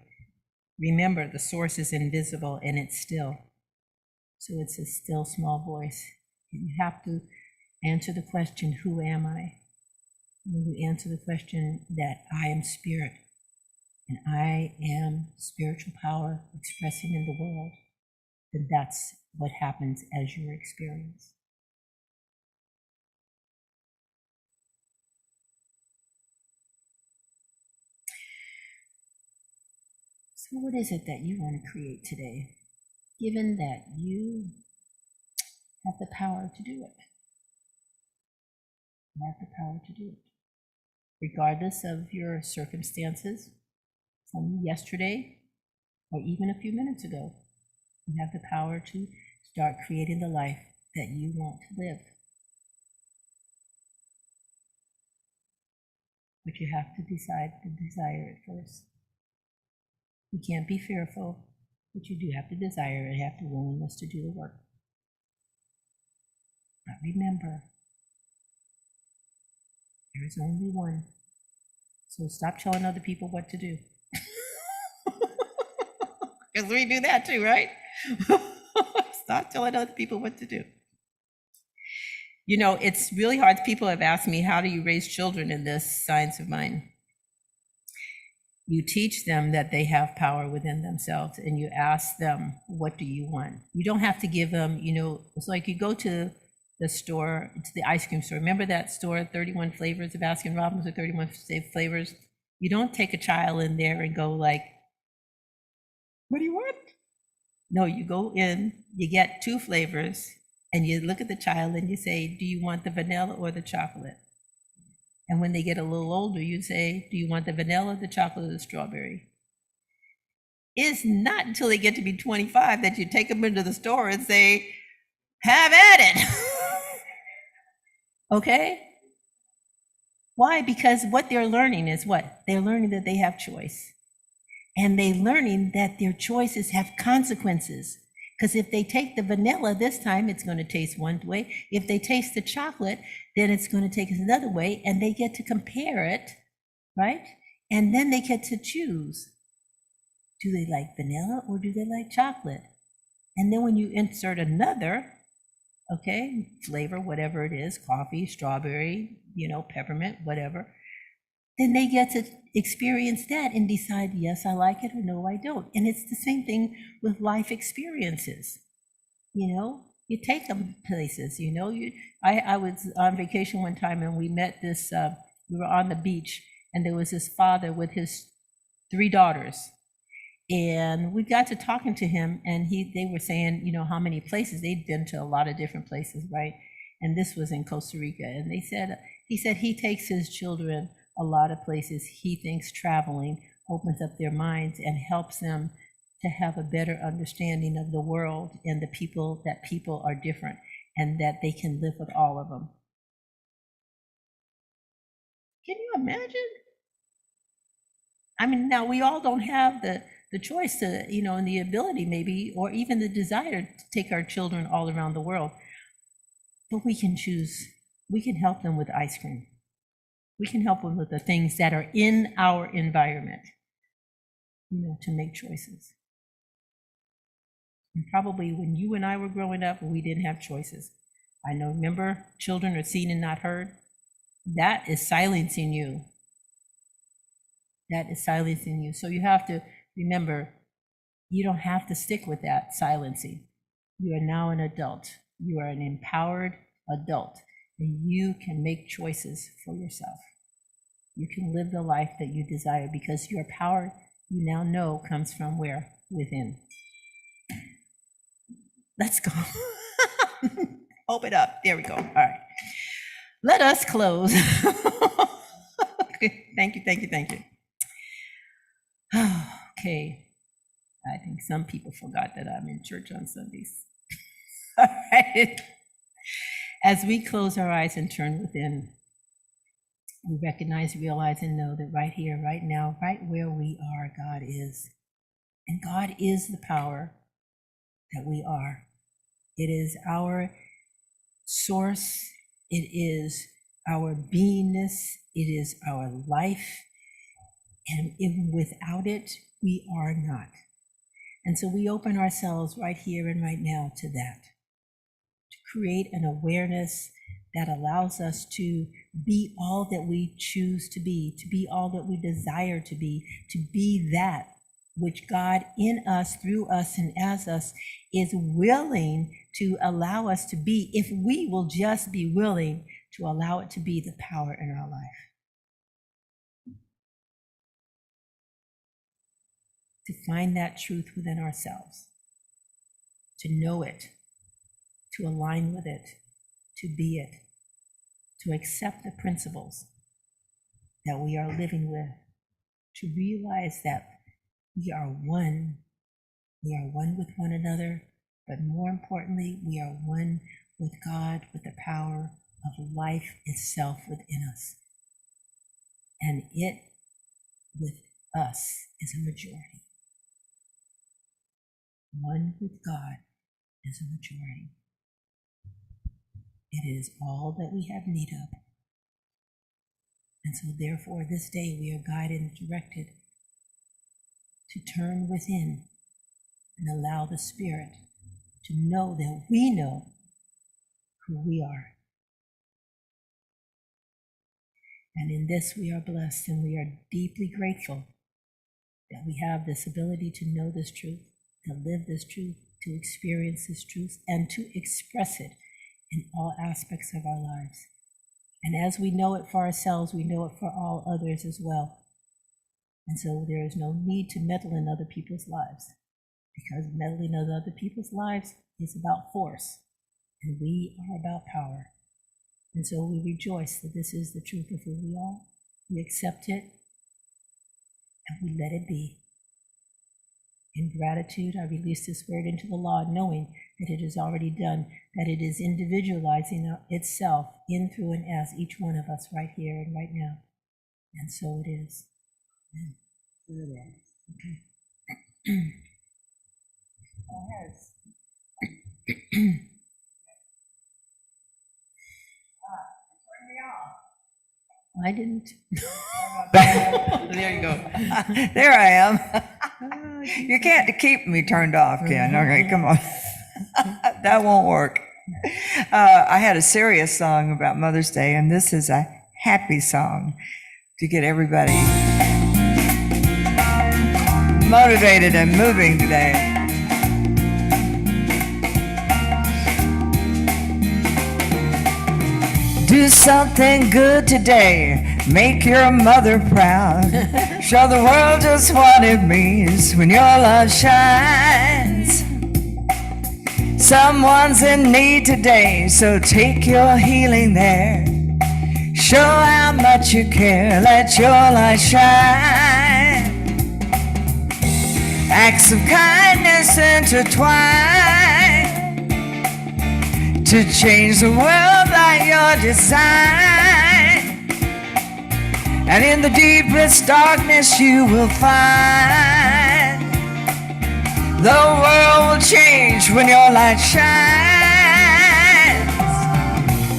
Speaker 2: Remember, the source is invisible and it's still. So it's a still small voice. And you have to answer the question, who am I? When you answer the question that I am spirit and I am spiritual power expressing in the world, then that's what happens as your experience. So what is it that you want to create today, given that you have the power to do it? You have the power to do it. Regardless of your circumstances from yesterday or even a few minutes ago, you have the power to start creating the life that you want to live. But you have to decide to desire it first. You can't be fearful, but you do have to desire it, have the willingness to do the work. But remember, there is only one. So stop telling other people what to do. Because we do that too, right? Stop telling other people what to do. It's really hard. People have asked me, how do you raise children in this science of mind? You teach them that they have power within themselves, and you ask them, what do you want? You don't have to give them, it's like you go to the store, to the ice cream store. Remember that store, 31 flavors of Baskin Robbins or 31 flavors? You don't take a child in there and go like, what do you want? No, you go in, you get 2 flavors, and you look at the child and you say, do you want the vanilla or the chocolate? And when they get a little older, you say, do you want the vanilla, the chocolate, or the strawberry? It's not until they get to be 25 that you take them into the store and say, have at it. Okay? Why? Because what they're learning is what? They're learning that they have choice. And they're learning that their choices have consequences. Because if they take the vanilla this time, it's going to taste one way. If they taste the chocolate, then it's going to taste another way. And they get to compare it, right? And then they get to choose. Do they like vanilla or do they like chocolate? And then when you insert another, flavor, whatever it is, coffee, strawberry, peppermint, whatever, then they get to experience that and decide, yes, I like it, or no, I don't. And it's the same thing with life experiences. You take them places, I was on vacation one time and we met this, we were on the beach and there was this father with his 3 daughters. And we got to talking to him and they were saying, how many places they'd been to, a lot of different places, right? And this was in Costa Rica. And he said he takes his children a lot of places. He thinks traveling opens up their minds and helps them to have a better understanding of the world and that people are different and that they can live with all of them. Can you imagine? I mean, now we all don't have the choice to, and the ability maybe, or even the desire to take our children all around the world. But we can choose, we can help them with ice cream. We can help them with the things that are in our environment, to make choices. And probably when you and I were growing up, we didn't have choices. I know, remember, children are seen and not heard? That is silencing you. that is silencing you. So you have to remember, you don't have to stick with that silencing. You are now an adult. You are an empowered adult, and you can make choices for yourself. You can live the life that you desire because your power, you now know, comes from where? Within. Let's go. Open it up. There we go. All right. Let us close. Thank you, thank you, thank you. Okay. I think some people forgot that I'm in church on Sundays. All right. As we close our eyes and turn within, we recognize, realize, and know that right here, right now, right where we are, God is. And God is the power that we are. It is our source. It is our beingness. It is our life. And even without it, we are not. And so we open ourselves right here and right now to that, to create an awareness that allows us to be all that we choose to be all that we desire to be that which God in us, through us, and as us is willing to allow us to be, if we will just be willing to allow it to be the power in our life. To find that truth within ourselves, to know it, to align with it, to be it, to accept the principles that we are living with, to realize that we are one with one another, but more importantly, we are one with God, with the power of life itself within us. And it, with us, is a majority. One with God is a majority. It is all that we have need of. And so therefore, this day we are guided and directed to turn within and allow the Spirit to know that we know who we are. And in this we are blessed, and we are deeply grateful that we have this ability to know this truth, to live this truth, to experience this truth, and to express it in all aspects of our lives. And as we know it for ourselves, we know it for all others as well. And so there is no need to meddle in other people's lives, because meddling in other people's lives is about force, and we are about power. And so we rejoice that this is the truth of who we are. We accept it, and we let it be. In gratitude, I release this word into the law, knowing that it is already done, that it is individualizing itself in, through, and as each one of us right here and right now. And so it is. Amen. So it is. Okay. I didn't. There you go.
Speaker 3: There I am. You can't keep me turned off, Ken. Okay, come on. That won't work. I had a serious song about Mother's Day, and this is a happy song to get everybody motivated and moving today. Do something good today. Make your mother proud. Show the world just what it means when your love shines. Someone's in need today, so take your healing there. Show how much you care. Let your light shine. Acts of kindness intertwine to change the world by your design. And in the deepest darkness you will find the world will change when your light shines.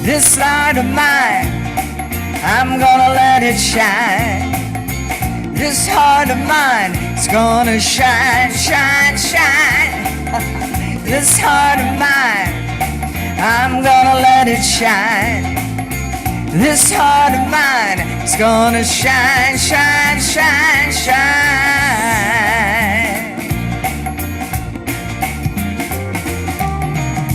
Speaker 3: This light of mine, I'm gonna let it shine. This heart of mine is gonna shine, shine, shine. This heart of mine, I'm gonna let it shine. This heart of mine is gonna shine, shine, shine, shine.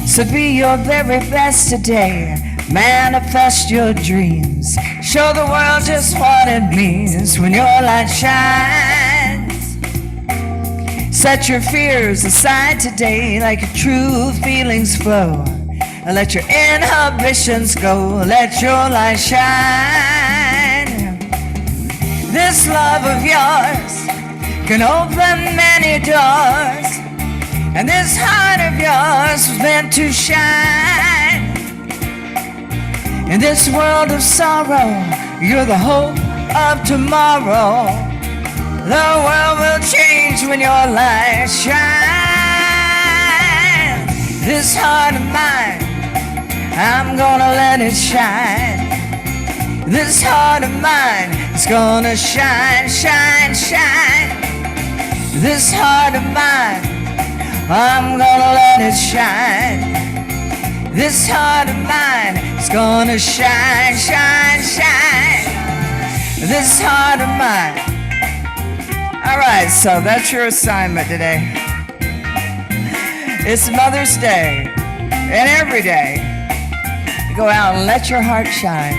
Speaker 3: So be your very best today. Manifest your dreams. Show the world just what it means when your light shines. Set your fears aside today, like your true feelings flow. Let your inhibitions go, let your light shine. This love of yours can open many doors, and this heart of yours was meant to shine. In this world of sorrow, you're the hope of tomorrow. The world will change when your light shines. This heart of mine, I'm gonna let it shine. This heart of mine is gonna shine, shine, shine. This heart of mine, I'm gonna let it shine. This heart of mine is gonna shine, shine, shine. This heart of mine. All right, so that's your assignment today. It's Mother's Day, and every day, go out and let your heart shine.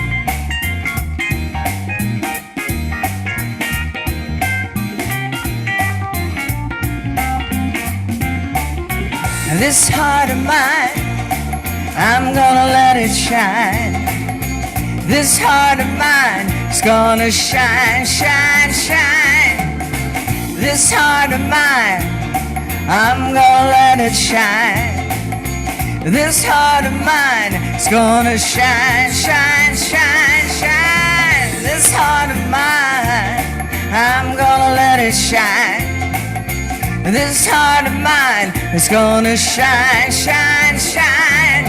Speaker 3: And this heart of mine, I'm gonna let it shine. This heart of mine is gonna shine, shine, shine. This heart of mine, I'm gonna let it shine. This heart of mine is gonna shine, shine, shine, shine. This heart of mine, I'm gonna let it shine. This heart of mine is gonna shine, shine, shine.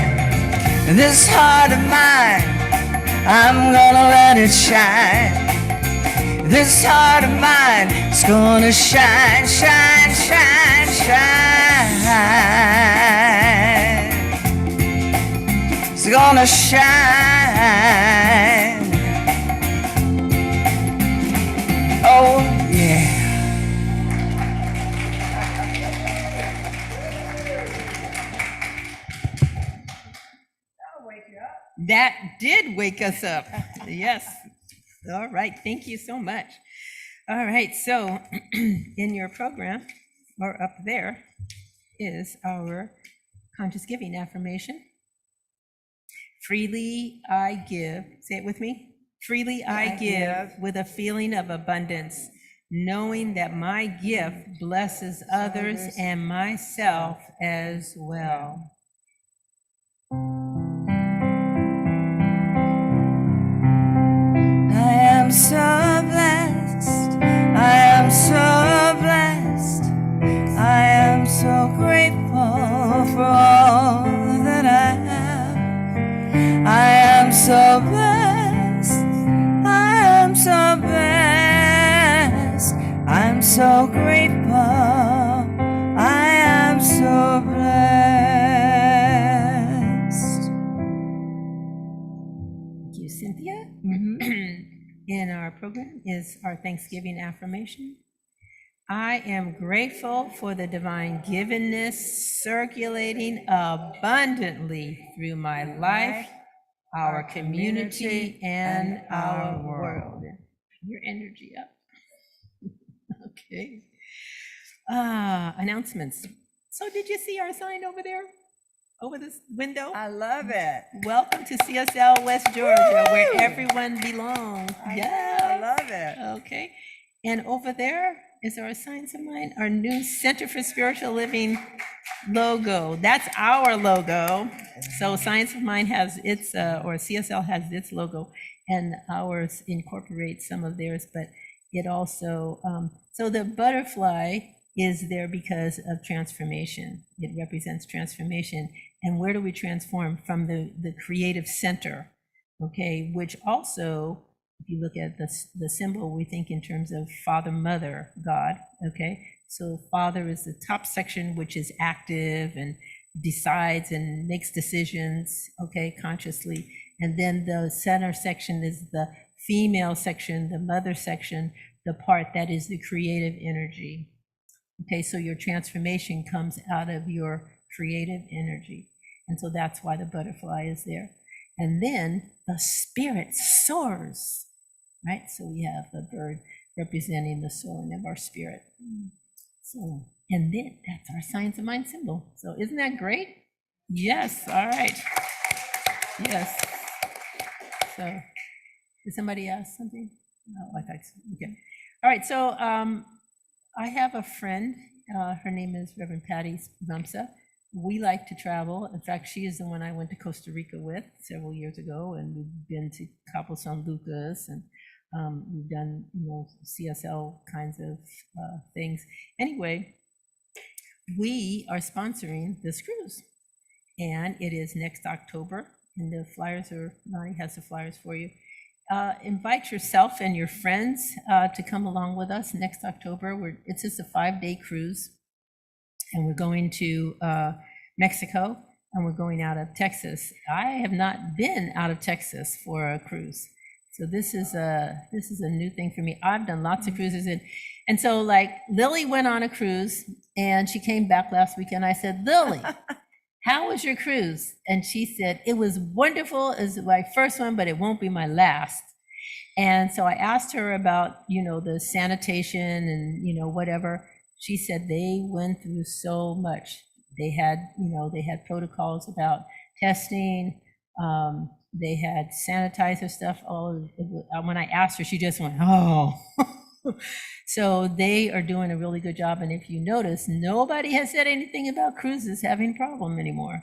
Speaker 3: This heart of mine, I'm gonna let it shine. This heart of mine is gonna shine, shine, shine, shine. It's gonna shine. Oh, yeah.
Speaker 2: That did wake us up. Yes. All right. Thank you so much. All right. So in your program, or up there, is our conscious giving affirmation. Freely I give. Say it with me. Freely I give with a feeling of abundance, knowing that my gift blesses others and myself as well.
Speaker 3: I am so blessed. I am so blessed. I am so grateful for all that I have. I am so blessed. I am so blessed. I'm so grateful. I am so blessed.
Speaker 2: Thank you, Cynthia. In our program is our Thanksgiving affirmation. I am grateful for the divine givenness circulating abundantly through my life, our community, and our world. Your energy up. Okay. Announcements. So did you see our sign over there? Over this window?
Speaker 3: I love it.
Speaker 2: Welcome to CSL West Georgia, where everyone belongs.
Speaker 3: I love it.
Speaker 2: Okay. And over there is our Signs of Mind, our new Center for Spiritual Living logo. That's our logo. So Science of Mind has its, or CSL has its logo, and ours incorporates some of theirs, but it also, so the butterfly is there because of transformation. It represents transformation. And where do we transform? From the creative center, okay, which also, if you look at the symbol, we think in terms of Father, Mother, God, okay? So Father is the top section, which is active and decides and makes decisions, okay, consciously. And then the center section is the female section, the mother section, the part that is the creative energy. Okay, so your transformation comes out of your creative energy. And so that's why the butterfly is there. And then the spirit soars, right? So we have the bird representing the soaring of our spirit. So, and then that's our Science of Mind symbol. So isn't that great? Yes, all right. Yes. So, did somebody ask something? No, I thought so. Okay. All right, so I have a friend, her name is Reverend Patty Rumsa. We like to travel. In fact, she is the one I went to Costa Rica with several years ago, and we've been to Cabo San Lucas, and we've done, CSL kinds of things. Anyway, we are sponsoring this cruise, and it is next October, and the flyers are, Lonnie has the flyers for you. Invite yourself and your friends to come along with us next October. It's just a 5-day cruise, and we're going to Mexico, and we're going out of Texas. I have not been out of Texas for a cruise, so this is a new thing for me. I've done lots of cruises, and so like Lily went on a cruise, and she came back last weekend. I said, Lily, how was your cruise? And she said, it was wonderful. It was my first one, but it won't be my last. And so I asked her about, the sanitation and, whatever. She said they went through so much. They had protocols about testing. They had sanitizer stuff. When I asked her, she just went, oh. So they are doing a really good job. And if you notice, nobody has said anything about cruises having a problem anymore.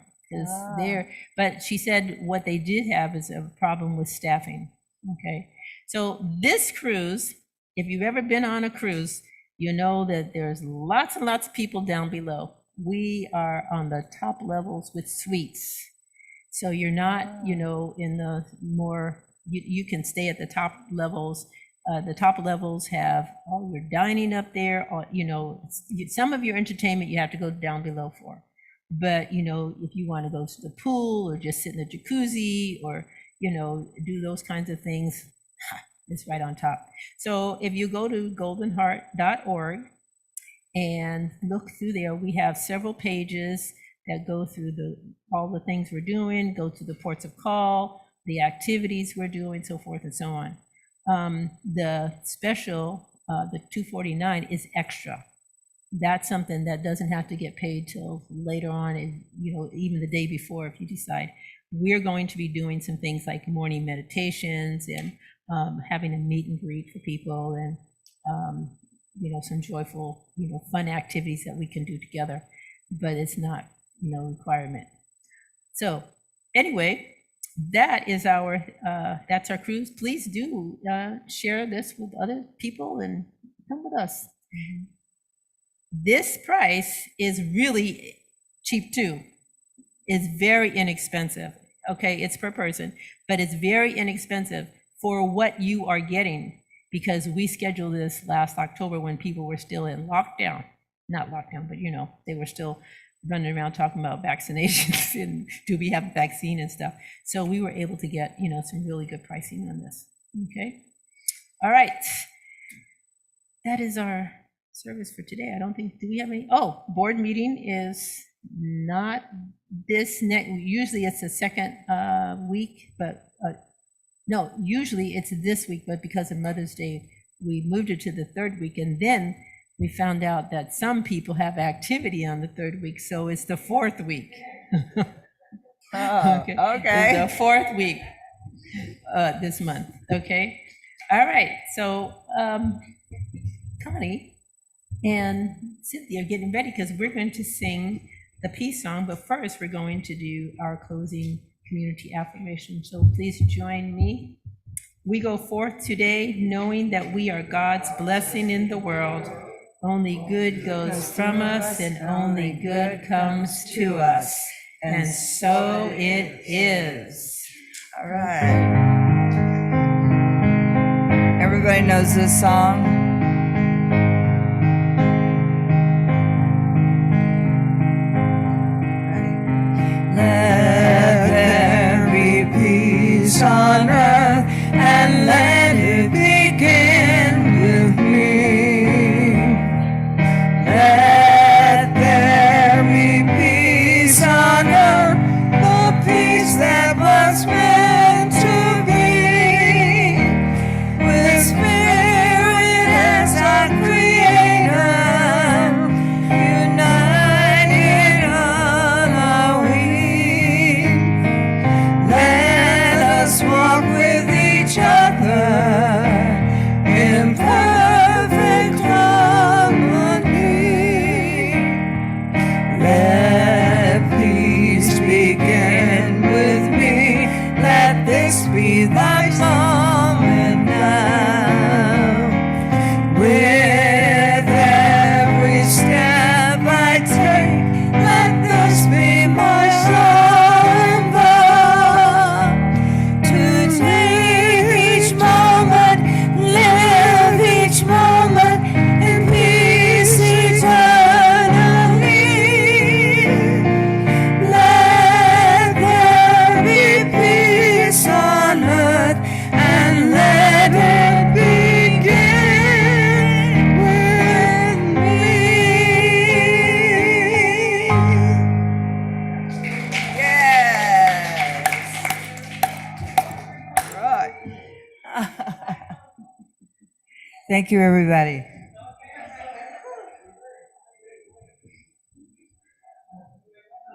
Speaker 2: But she said what they did have is a problem with staffing. Okay. So this cruise, if you've ever been on a cruise, you know that there's lots and lots of people down below. We are on the top levels with suites. So you're not, in the more, you can stay at the top levels. The top levels have all your dining up there, or, some of your entertainment you have to go down below for. But, if you want to go to the pool or just sit in the jacuzzi or, do those kinds of things, it's right on top. So if you go to goldenheart.org and look through there, we have several pages that go through all the things we're doing, go to the ports of call, the activities we're doing, so forth and so on. The special, the $249 is extra. That's something that doesn't have to get paid till later on, and even the day before if you decide. We're going to be doing some things like morning meditations and having a meet and greet for people, and some joyful, fun activities that we can do together. But it's not, requirement. So anyway, that's our cruise. Please do share this with other people and come with us. Mm-hmm. This price is really cheap too. It's very inexpensive. Okay, it's per person, but it's very inexpensive for what you are getting, because we scheduled this last October when people were still in lockdown. Not lockdown, but they were still running around talking about vaccinations and do we have a vaccine and stuff. So we were able to get, some really good pricing on this. Okay. All right. That is our service for today. I don't think, do we have any? Oh, board meeting is not this next, usually it's the second week, but no, usually it's this week, but because of Mother's Day, we moved it to the third week, and then we found out that some people have activity on the third week, so it's the fourth week.
Speaker 3: Okay.
Speaker 2: It's the fourth week this month. Okay. All right. So Connie and Cynthia are getting ready because we're going to sing the peace song, but first we're going to do our closing community affirmation. So please join me. We go forth today knowing that we are God's blessing in the world. Only good goes from us and only good comes to us. And so it is.
Speaker 3: All right. Everybody knows this song? Ready? Let there be peace and let it begin with me. Let there be peace on earth, the peace that was meant to be. With Spirit as our Creator, united on our wings. Let us walk with each other in perfect harmony. Let peace begin with me. Let this be thy moment now. With every step I take, let this be my solemn vow. To take each moment, live each moment in peace eternally. Let there be peace on earth, and let it begin with me. Yes. Right. Thank you, everybody.